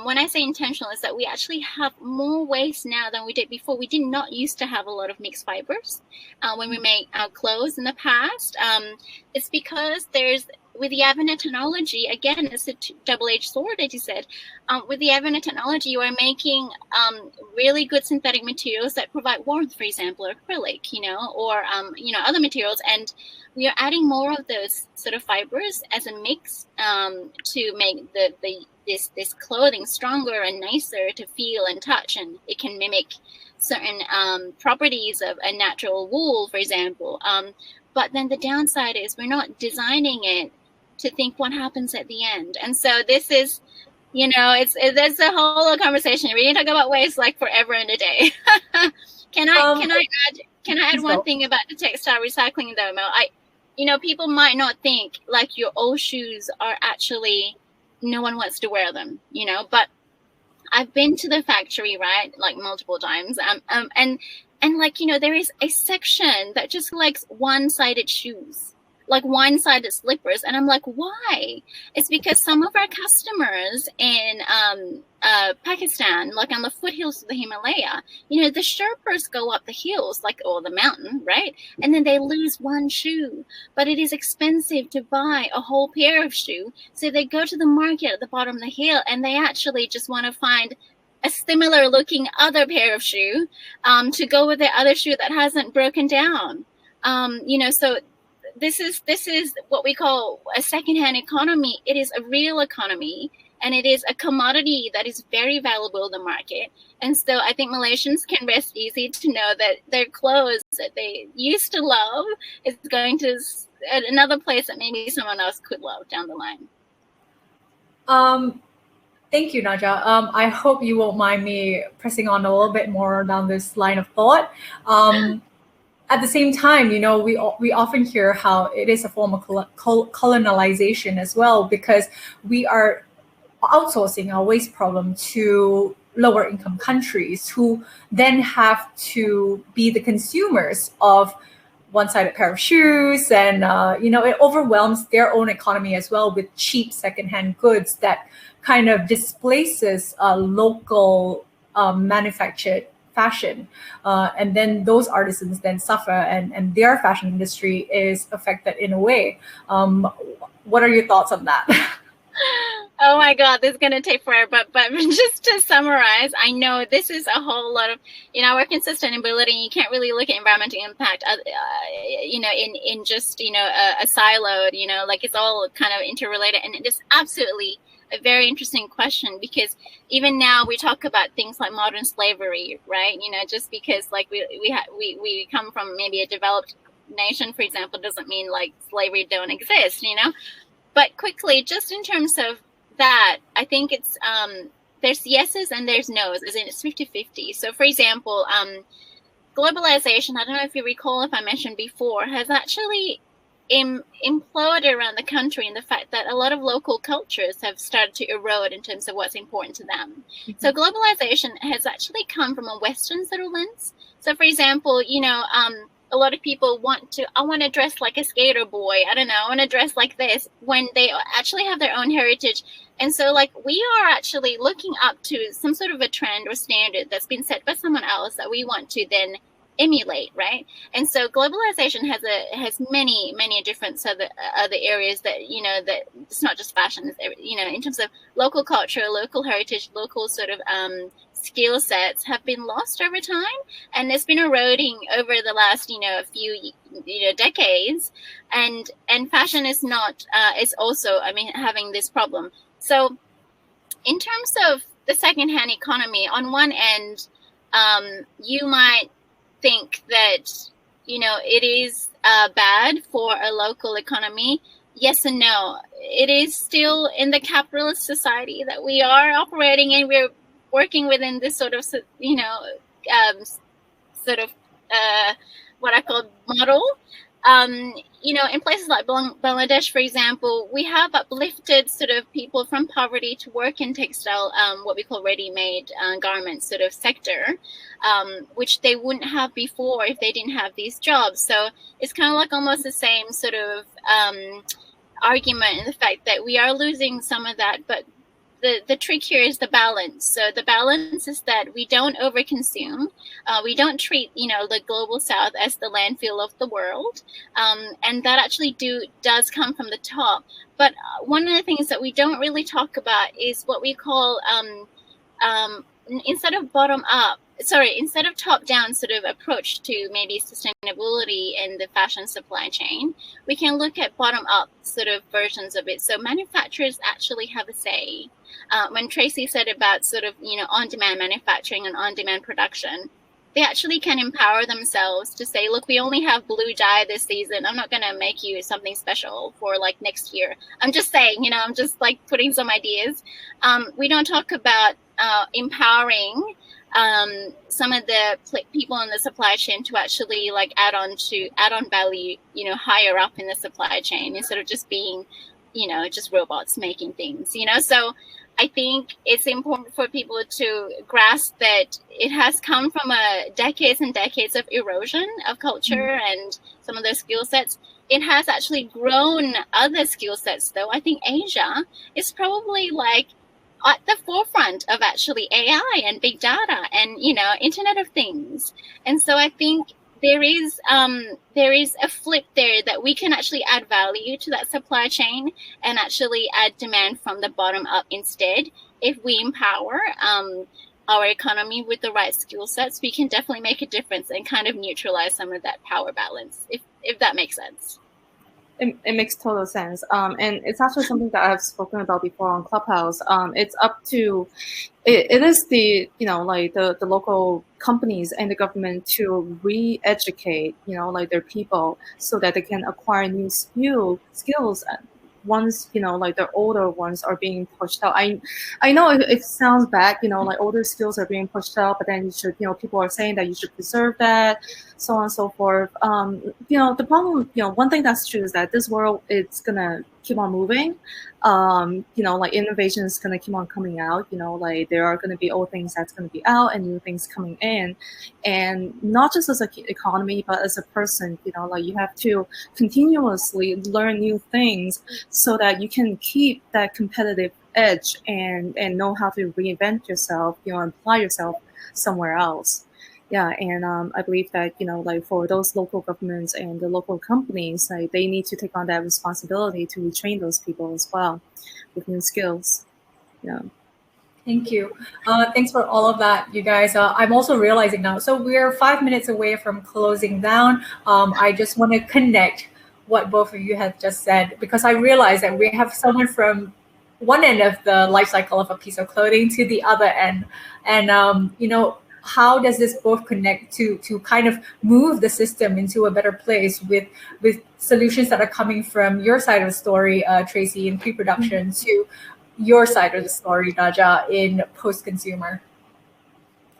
When I say intentional, is that we actually have more waste now than we did before. We did not used to have a lot of mixed fibers when we make our clothes in the past. It's because with the advent of technology, again, it's a double-edged sword, as you said. With the advent of technology, you are making really good synthetic materials that provide warmth, for example, acrylic, or other materials, and we are adding more of those sort of fibers as a mix to make this clothing stronger and nicer to feel and touch, and it can mimic certain properties of a natural wool, for example. But then the downside is we're not designing it to think what happens at the end. And so this is, there's a whole conversation. We can talk about waste like forever and a day. Can I add one thing about the textile recycling though, Mel? People might not think like your old shoes are actually, no one wants to wear them, but I've been to the factory, right? Like multiple times. And like, there is a section that just likes one-sided shoes, like one-sided slippers. And I'm like, why? It's because some of our customers in Pakistan, like on the foothills of the Himalaya, the Sherpas go up the hills, or the mountain, right? And then they lose one shoe, but it is expensive to buy a whole pair of shoe. So they go to the market at the bottom of the hill and they actually just want to find a similar looking other pair of shoe to go with the other shoe that hasn't broken down. So this is what we call a secondhand economy. It is a real economy, and it is a commodity that is very valuable in the market. And so I think Malaysians can rest easy to know that their clothes that they used to love is going to another place that maybe someone else could love down the line. Thank you, Naja. I hope you won't mind me pressing on a little bit more down this line of thought. At the same time, we often hear how it is a form of colonialization as well, because we are outsourcing our waste problem to lower income countries who then have to be the consumers of one-sided pair of shoes, and it overwhelms their own economy as well with cheap secondhand goods that kind of displaces local manufactured fashion, and then those artisans then suffer, and their fashion industry is affected in a way. What are your thoughts on that? Oh my God, this is gonna take forever. But just to summarize, I know this is a whole lot of, I work in sustainability, and you can't really look at environmental impact, in just a siloed, like it's all kind of interrelated, and it is absolutely a very interesting question, because even now we talk about things like modern slavery, right? Just because like we come from maybe a developed nation, for example, doesn't mean like slavery don't exist, But quickly, just in terms of that, I think it's there's yeses and there's nos, as in it's 50-50. So for example, globalization, I don't know if you recall, if I mentioned before, has actually imploded around the country in the fact that a lot of local cultures have started to erode in terms of what's important to them. Mm-hmm. So globalization has actually come from a Western sort of lens. So for example, a lot of people I want to dress like a skater boy. I don't know, I want to dress like this, when they actually have their own heritage. And so like we are actually looking up to some sort of a trend or standard that's been set by someone else that we want to then emulate, right? And so globalization has many different other areas that that it's not just fashion, in terms of local culture, local heritage, local sort of skill sets have been lost over time, and it's been eroding over the last few decades, and fashion is not is also having this problem. So in terms of the secondhand economy, on one end, you might think that it is bad for a local economy. Yes and no. It is still in the capitalist society that we are operating in. We're working within this sort of what I call model. In places like Bangladesh, for example, we have uplifted sort of people from poverty to work in textile, what we call ready-made garments sort of sector, which they wouldn't have before if they didn't have these jobs. So it's kind of like almost the same sort of argument in the fact that we are losing some of that, but the trick here is the balance. So the balance is that we don't overconsume. We don't treat, the global south as the landfill of the world. And that actually does come from the top. But one of the things that we don't really talk about is what we call, instead of top-down sort of approach to maybe sustainability in the fashion supply chain, we can look at bottom-up sort of versions of it. So manufacturers actually have a say. When Tracy said about sort of, on-demand manufacturing and on-demand production, they actually can empower themselves to say, look, we only have blue dye this season. I'm not going to make you something special for like next year. I'm just saying, I'm just like putting some ideas. We don't talk about empowering some of the people in the supply chain to actually like add on value, higher up in the supply chain, instead of just being, just robots making things, So I think it's important for people to grasp that it has come from decades and decades of erosion of culture and some of those skill sets. It has actually grown other skill sets, though. I think Asia is probably like at the forefront of actually AI and big data and, Internet of Things. And so I think there is a flip there that we can actually add value to that supply chain and actually add demand from the bottom up instead. If we empower our economy with the right skill sets, we can definitely make a difference and kind of neutralize some of that power balance, if that makes sense. It makes total sense. And it's actually something that I've spoken about before on Clubhouse. It's up to, it is the, like the local companies and the government to re-educate, like their people so that they can acquire new skills once, like the older ones are being pushed out. I know it sounds bad, like older skills are being pushed out, but then you should, people are saying that you should preserve that, so on and so forth. The problem, one thing that's true is that this world, it's gonna keep on moving. Like innovation is gonna keep on coming out. Like there are gonna be old things that's gonna be out and new things coming in, and not just as an economy, but as a person. Like you have to continuously learn new things so that you can keep that competitive edge and know how to reinvent yourself, and apply yourself somewhere else. Yeah, and I believe that, like for those local governments and the local companies, like they need to take on that responsibility to retrain those people as well with new skills. Yeah. Thank you. Thanks for all of that, you guys. I'm also realizing now. So we're 5 minutes away from closing down. I just want to connect what both of you have just said, because I realize that we have someone from one end of the life cycle of a piece of clothing to the other end, and how does this both connect to kind of move the system into a better place with solutions that are coming from your side of the story, Tracy, in pre-production, to your side of the story, Naja, in post-consumer.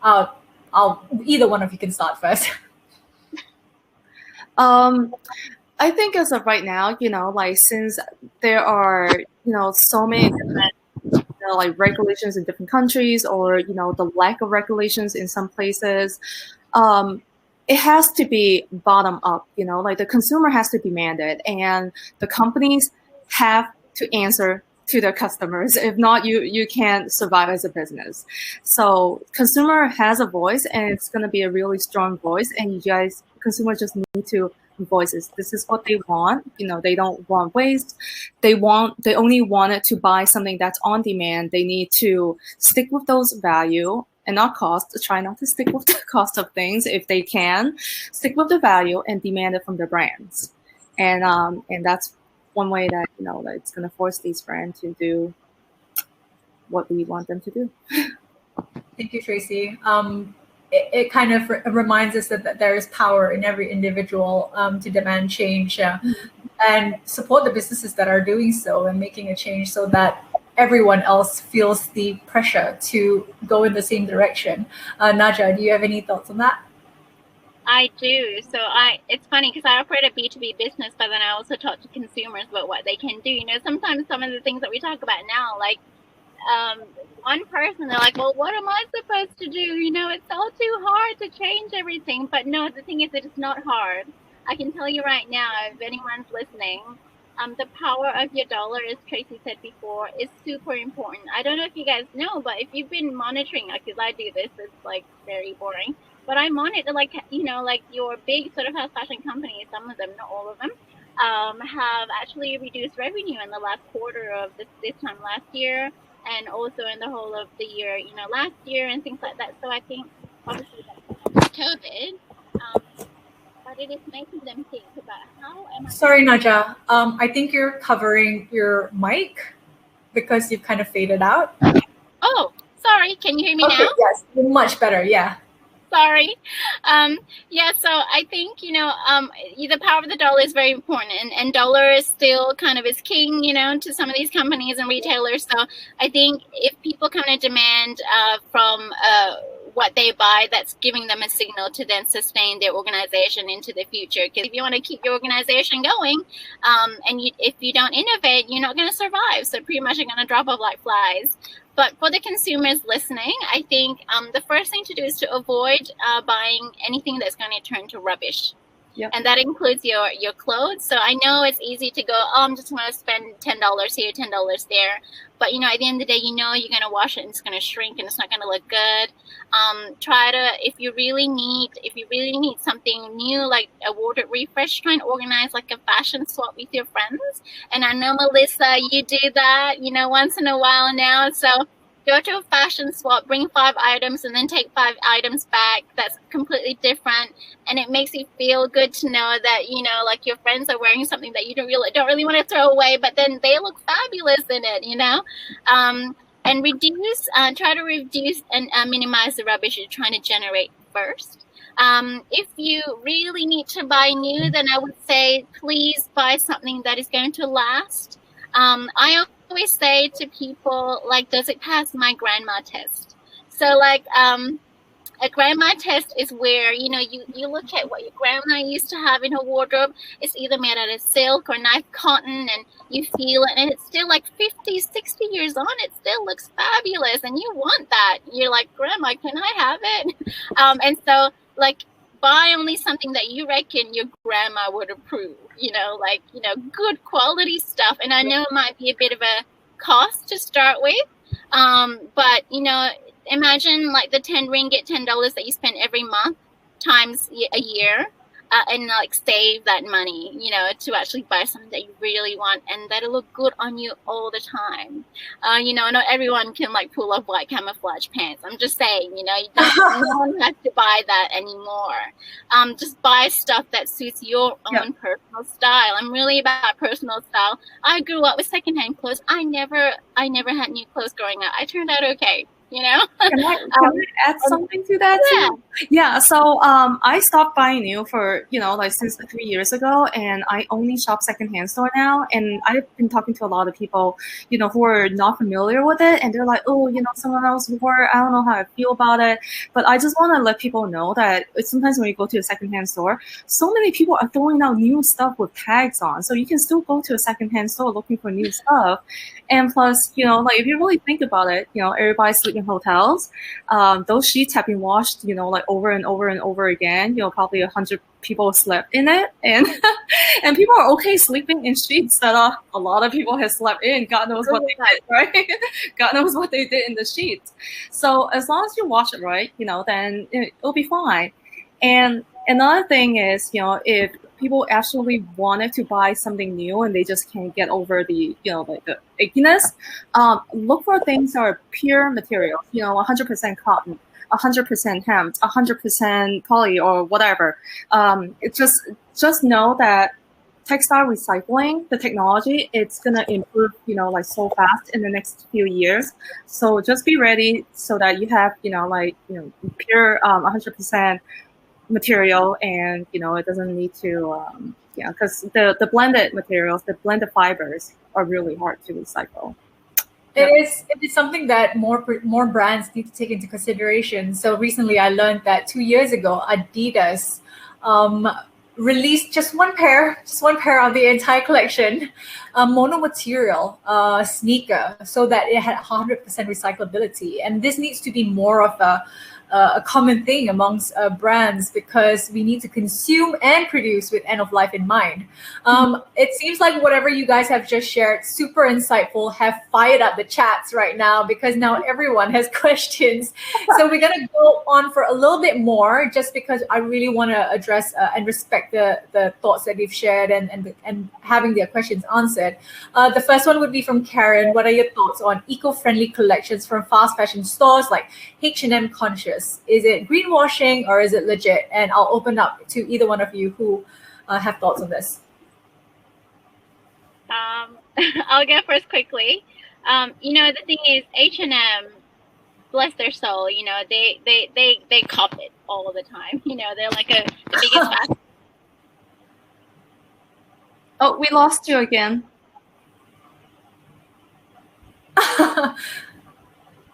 I'll either one of you can start first. I think as of right now, like since there are, so many different, like regulations in different countries, or, the lack of regulations in some places, it has to be bottom up, like the consumer has to demand it, and the companies have to answer to their customers. If not, you can't survive as a business. So consumer has a voice, and it's going to be a really strong voice, and you guys, consumers, just need to voices. This is what they want. They don't want waste. They only wanted to buy something that's on demand. They need to stick with those value and not cost. Try not to stick with the cost of things if they can. Stick with the value and demand it from their brands. And that's one way that that it's going to force these brands to do what we want them to do. Thank you, Tracy. It kind of reminds us that there is power in every individual to demand change and support the businesses that are doing so and making a change, so that everyone else feels the pressure to go in the same direction. Naja, do you have any thoughts on that? I do. So it's funny because I operate a B2B business, but then I also talk to consumers about what they can do. Sometimes some of the things that we talk about now, like one person, they're like, well, what am I supposed to do? It's all too hard to change everything. But no, the thing is, it is not hard. I can tell you right now, if anyone's listening, the power of your dollar, as Tracy said before, is super important. I don't know if you guys know, but if you've been monitoring, because I do this, it's like very boring. But I monitor, like your big sort of fast fashion companies, some of them, not all of them, have actually reduced revenue in the last quarter of this time last year, and also in the whole of the year, last year and things like that. So I think obviously that's COVID, but it is making them think about how am I. Sorry, Naja. I think you're covering your mic because you've kind of faded out. Oh, sorry. Can you hear me now? Yes, much better. Yeah. Sorry. So I think, the power of the dollar is very important, and dollar is still kind of is king, to some of these companies and retailers. So I think if people kind of demand from what they buy, that's giving them a signal to then sustain their organization into the future. Because if you want to keep your organization going, and if you don't innovate, you're not going to survive. So pretty much you're going to drop off like flies. But for the consumers listening, I think the first thing to do is to avoid buying anything that's going to turn to rubbish. Yep. And that includes your clothes. So I know it's easy to go, I'm just going to spend $10 here, $10 there. But, at the end of the day, you're going to wash it and it's going to shrink and it's not going to look good. Try to, if you really need something new, like a wardrobe refresh, try and organize like a fashion swap with your friends. And I know, Melissa, you do that, once in a while now. So go to a fashion swap, bring 5 items, and then take 5 items back. That's completely different, and it makes you feel good to know that like your friends are wearing something that you don't really want to throw away, but then they look fabulous in it. And reduce, try to reduce and minimize the rubbish you're trying to generate first. If you really need to buy new, then I would say please buy something that is going to last. I always say to people, like, does it pass my grandma test? So like a grandma test is where you look at what your grandma used to have in her wardrobe. It's either made out of silk or nice cotton, and you feel it, and it's still like 50, 60 years on, it still looks fabulous, and you want that. You're like, Grandma, can I have it? And so like buy only something that you reckon your grandma would approve, good quality stuff. And I know it might be a bit of a cost to start with, but imagine like the 10 ringgit, $10 that you spend every month times a year. and like save that money, to actually buy something that you really want and that'll look good on you all the time. Not everyone can like pull off white camouflage pants. I'm just saying, you don't have to buy that anymore. Just buy stuff that suits your own personal style. I'm really about personal style. I grew up with secondhand clothes. I never had new clothes growing up. I turned out okay. Can I add something to that? Yeah. Yeah. So I stopped buying new for since 3 years ago, and I only shop secondhand store now. And I've been talking to a lot of people, who are not familiar with it, and they're like, oh, someone else wore. I don't know how I feel about it. But I just want to let people know that sometimes when you go to a secondhand store, so many people are throwing out new stuff with tags on. So you can still go to a secondhand store looking for new stuff. And plus, if you really think about it, everybody's sleeping hotels. Those sheets have been washed, over and over and over again. Probably 100 people slept in it, and and people are okay sleeping in sheets that a lot of people have slept in. God knows what they did, right? God knows what they did in the sheets. So as long as you wash it right, then it'll be fine. And another thing is, if people actually wanted to buy something new and they just can't get over the, the ickiness, look for things that are pure materials, 100% cotton, 100% hemp, 100% poly or whatever. It just know that textile recycling, the technology, it's gonna improve, so fast in the next few years. So just be ready so that you have, pure 100% material, and it doesn't need to because the blended materials, the blended fibers are really hard to recycle. It is something that more brands need to take into consideration. So recently I learned that 2 years ago Adidas released just one pair of the entire collection, a mono-material sneaker, so that it had 100% recyclability. And this needs to be more of a common thing amongst brands, because we need to consume and produce with end of life in mind. It seems like whatever you guys have just shared, super insightful, have fired up the chats right now, because now everyone has questions. So we're going to go on for a little bit more, just because I really want to address and respect the thoughts that you've shared and having their questions answered. The first one would be from Karen. What are your thoughts on eco-friendly collections from fast fashion stores like H&M Conscious? Is it greenwashing or is it legit? And I'll open up to either one of you who have thoughts on this. I'll go first quickly. The thing is, H&M, bless their soul, they cop it all the time. They're like the biggest fashion. Oh, we lost you again.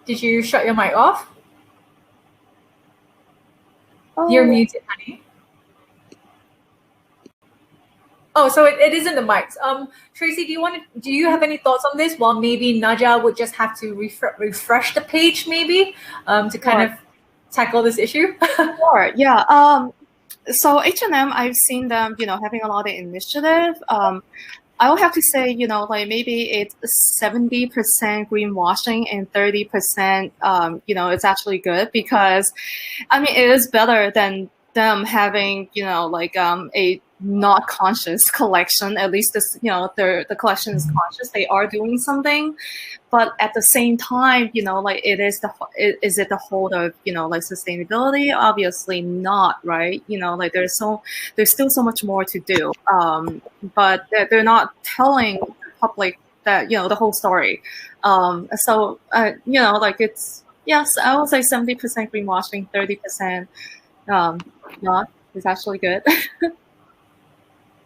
Did you shut your mic off? Oh. You're muted, honey. Oh, so it is in the mics. Tracy, do you have any thoughts on this? Well, maybe Naja would just have to refresh the page, maybe, to kind of tackle this issue. Sure. Yeah. So H&M, I've seen them, having a lot of initiative. I would have to say, maybe it's 70% greenwashing and 30%, it's actually good, because, it is better than them having, a not conscious collection. At least this, the collection is conscious. They are doing something, but at the same time, is it the whole of, sustainability? Obviously not, right? There's still so much more to do. But they're not telling the public that, the whole story. It's, yes, I would say 70% greenwashing, 30% not is actually good.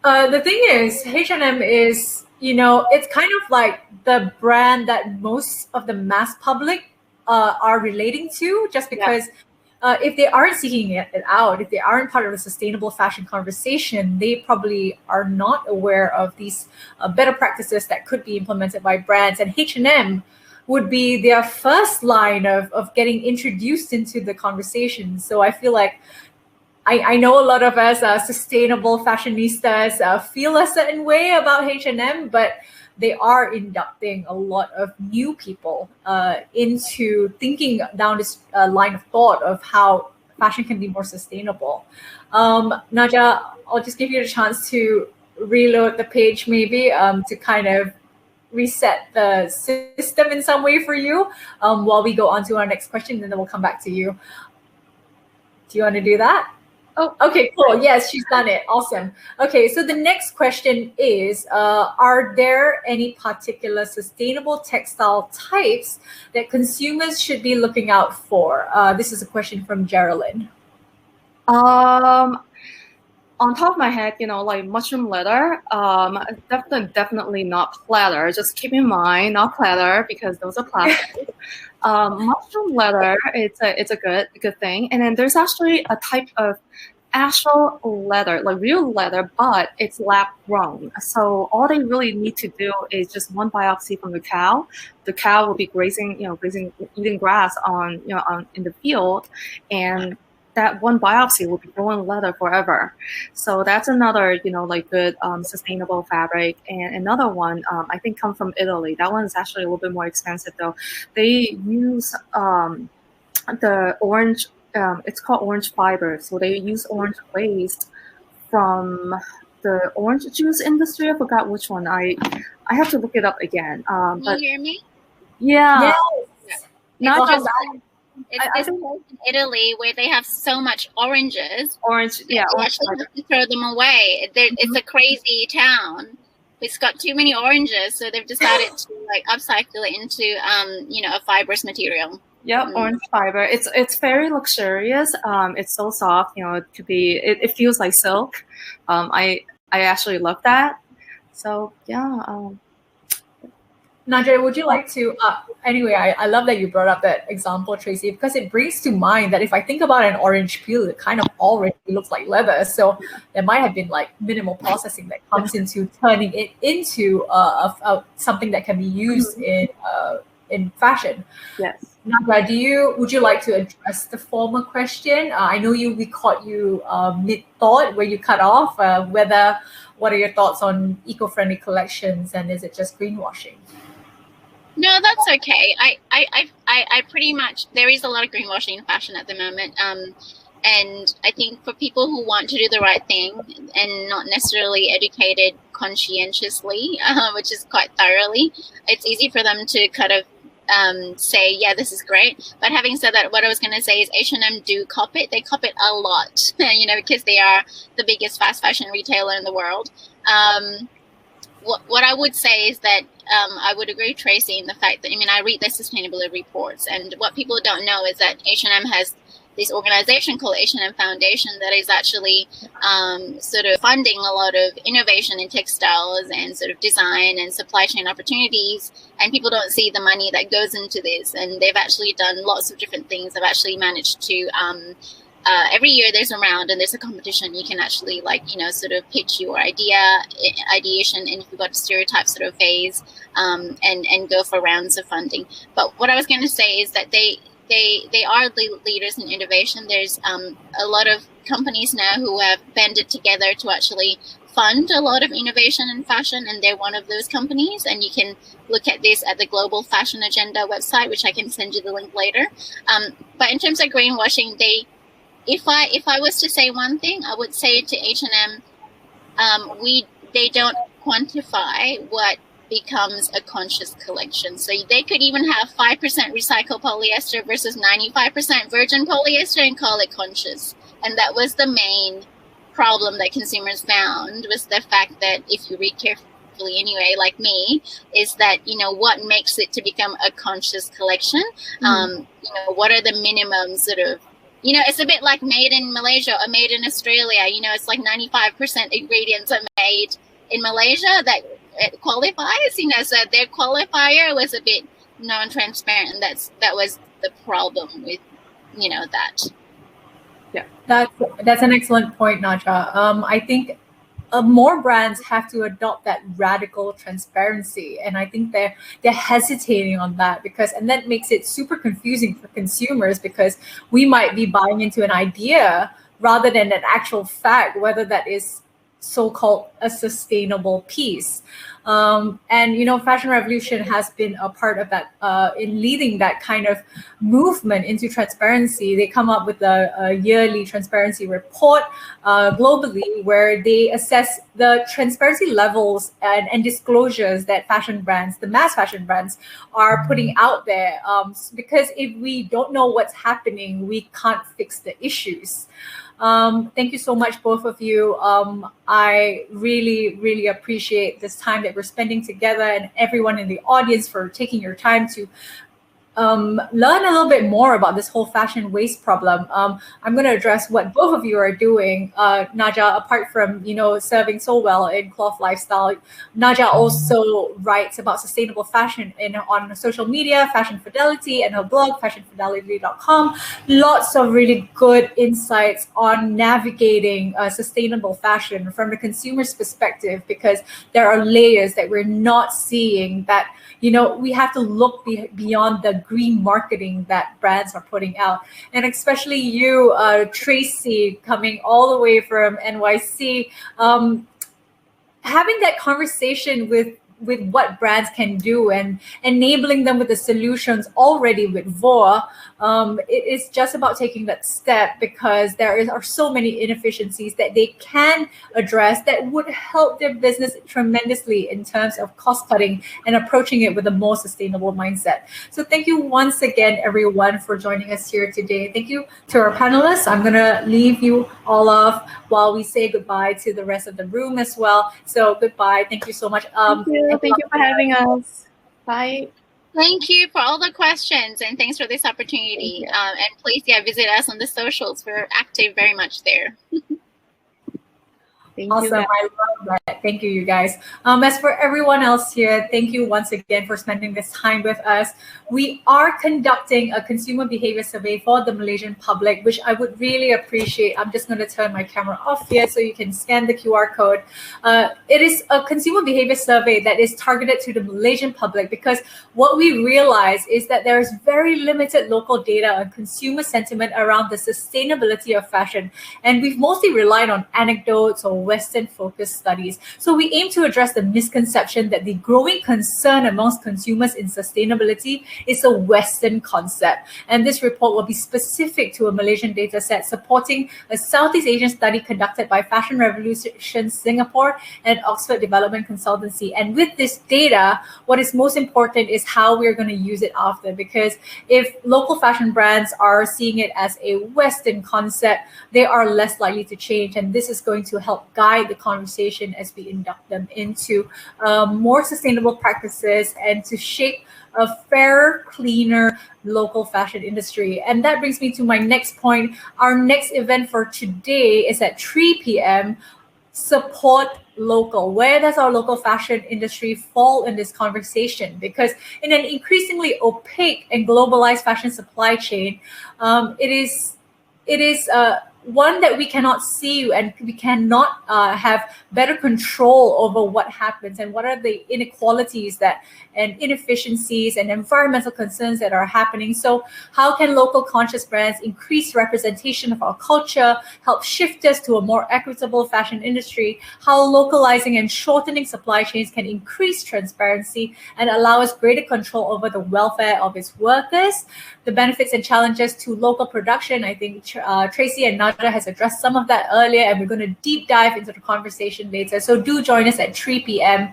The thing is, H&M is, it's kind of like the brand that most of the mass public are relating to, just because if they aren't seeking it out, if they aren't part of the sustainable fashion conversation, they probably are not aware of these better practices that could be implemented by brands. And H&M would be their first line of getting introduced into the conversation. So I feel like I know a lot of us sustainable fashionistas feel a certain way about H&M, but they are inducting a lot of new people into thinking down this line of thought of how fashion can be more sustainable. Naja, I'll just give you a chance to reload the page maybe to kind of reset the system in some way for you while we go on to our next question, and then we'll come back to you. Do you want to do that? Oh, okay, cool. Yes, she's done it. Awesome. Okay, so the next question is, are there any particular sustainable textile types that consumers should be looking out for? This is a question from Geraldine. On top of my head, like mushroom leather, definitely not pleather. Just keep in mind, not pleather, because those are plastic. Mushroom leather, it's a good thing. And then there's actually a type of actual leather, like real leather, but it's lab grown. So all they really need to do is just one biopsy from the cow. The cow will be grazing, eating grass in the field, and that one biopsy will be growing leather forever. So that's another, good sustainable fabric. And another one, I think, comes from Italy. That one is actually a little bit more expensive though. They use the orange, it's called orange fiber. So they use orange waste from the orange juice industry. I forgot which one. I have to look it up again. Can you hear me? Yeah. Yes. Not just It's this place in Italy where they have so much oranges. Orange They actually have to throw them away. It's a crazy town. It's got too many oranges, so they've decided to upcycle it into a fibrous material. Yep, orange fiber. It's very luxurious. It's so soft. It could be. It feels like silk. I actually love that. So yeah. Nadia, would you like to, anyway, I love that you brought up that example, Tracy, because it brings to mind that if I think about an orange peel, it kind of already looks like leather. So there might have been minimal processing that comes into turning it into something that can be used in fashion. Yes. Nadia, would you like to address the former question? I know we caught you mid-thought where you cut off. What are your thoughts on eco-friendly collections, and is it just greenwashing? No, that's okay. I pretty much, there is a lot of greenwashing in fashion at the moment. And I think for people who want to do the right thing and not necessarily educated conscientiously, which is quite thoroughly, it's easy for them to kind of say, yeah, this is great. But having said that, what I was going to say is H&M do cop it. They cop it a lot, because they are the biggest fast fashion retailer in the world. What I would say is that I would agree with Tracy in the fact that, I read the sustainability reports, and what people don't know is that H&M has this organization called H&M Foundation that is actually sort of funding a lot of innovation in textiles and sort of design and supply chain opportunities, and people don't see the money that goes into this. And they've actually done lots of different things. They've actually managed to every year there's a round and there's a competition. You can actually sort of pitch your ideation, and if you've got a stereotype sort of phase and go for rounds of funding. But what I was going to say is that they are leaders in innovation. There's a lot of companies now who have banded together to actually fund a lot of innovation in fashion, and they're one of those companies. And you can look at this at the Global Fashion Agenda website, which I can send you the link later. But in terms of greenwashing, if I was to say one thing, I would say to H&M, they don't quantify what becomes a conscious collection. So they could even have 5% recycled polyester versus 95% virgin polyester and call it conscious. And that was the main problem that consumers found, was the fact that, if you read carefully anyway, like me, is that, what makes it to become a conscious collection? What are the minimum sort of, it's a bit like made in Malaysia or made in Australia. It's like 95% ingredients are made in Malaysia that it qualifies, so their qualifier was a bit non-transparent, and that was the problem with that. Yeah, that's an excellent point, Naja. I think more brands have to adopt that radical transparency, and I think they're hesitating on that, and that makes it super confusing for consumers, because we might be buying into an idea rather than an actual fact, whether that is so-called a sustainable piece. And Fashion Revolution has been a part of that in leading that kind of movement into transparency. They come up with a yearly transparency report globally, where they assess the transparency levels and disclosures that fashion brands, the mass fashion brands, are putting out there. Because if we don't know what's happening, we can't fix the issues. Thank you so much, both of you. I really, really appreciate this time that we're spending together, and everyone in the audience for taking your time to learn a little bit more about this whole fashion waste problem. I'm going to address what both of you are doing. Naja, apart from serving so well in cloth lifestyle, Naja also writes about sustainable fashion on social media, Fashion Fidelity, and her blog, fashionfidelity.com. Lots of really good insights on navigating sustainable fashion from the consumer's perspective, because there are layers that we're not seeing, that we have to look beyond the green marketing that brands are putting out. And especially you, Tracy, coming all the way from NYC, having that conversation with what brands can do and enabling them with the solutions already with VOA. It is just about taking that step, because there are so many inefficiencies that they can address that would help their business tremendously in terms of cost cutting and approaching it with a more sustainable mindset. So thank you once again, everyone, for joining us here today. Thank you to our panelists. I'm going to leave you all off while we say goodbye to the rest of the room as well. So goodbye. Thank you so much. Thank you for having us. Bye. Thank you for all the questions, and thanks for this opportunity. And please, visit us on the socials. We're active very much there. Thank awesome. you. I love that. Thank you, you guys. As for everyone else here, thank you once again for spending this time with us. We are conducting a consumer behavior survey for the Malaysian public, which I would really appreciate. I'm just going to turn my camera off here so you can scan the QR code. It is a consumer behavior survey that is targeted to the Malaysian public, because what we realize is that there is very limited local data on consumer sentiment around the sustainability of fashion. And we've mostly relied on anecdotes or Western-focused studies. So we aim to address the misconception that the growing concern amongst consumers in sustainability is a Western concept. And this report will be specific to a Malaysian data set supporting a Southeast Asian study conducted by Fashion Revolution Singapore and Oxford Development Consultancy. And with this data, what is most important is how we're going to use it after, because if local fashion brands are seeing it as a Western concept, they are less likely to change. And this is going to help guide the conversation as we induct them into more sustainable practices and to shape a fairer, cleaner local fashion industry. And that brings me to my next point. Our next event for today is at 3 p.m. Support local. Where does our local fashion industry fall in this conversation? Because in an increasingly opaque and globalized fashion supply chain, it is one that we cannot see, and we cannot have better control over what happens and what are the inequalities and inefficiencies and environmental concerns that are happening. So how can local conscious brands increase representation of our culture, help shift us to a more equitable fashion industry? How localizing and shortening supply chains can increase transparency and allow us greater control over the welfare of its workers? The benefits and challenges to local production. I think Tracy and Naja has addressed some of that earlier, and we're going to deep dive into the conversation later. So do join us at 3 p.m.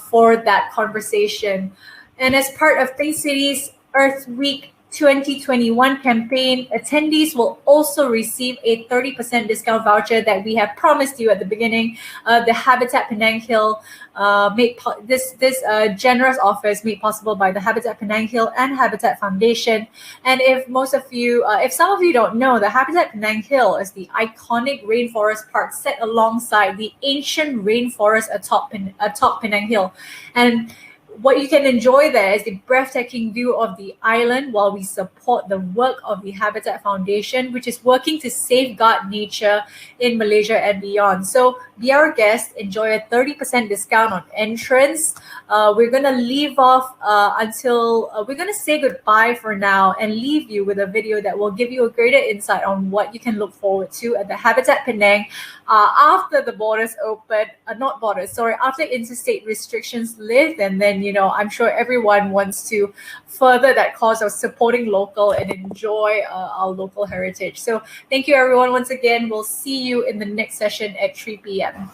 For that conversation. And as part of Think City's Earth Week 2021 campaign, attendees will also receive a 30% discount voucher that we have promised you at the beginning. The Habitat Penang Hill this generous offer is made possible by the Habitat Penang Hill and Habitat Foundation. And if some of you don't know, the Habitat Penang Hill is the iconic rainforest park set alongside the ancient rainforest atop Penang Hill. And what you can enjoy there is the breathtaking view of the island while we support the work of the Habitat Foundation, which is working to safeguard nature in Malaysia and beyond. So be our guest, enjoy a 30% discount on entrance. We're going to leave off we're going to say goodbye for now and leave you with a video that will give you a greater insight on what you can look forward to at the Habitat Penang after the borders open, after interstate restrictions lift. And then, I'm sure everyone wants to further that cause of supporting local and enjoy our local heritage. So thank you, everyone. Once again, we'll see you in the next session at 3 p.m.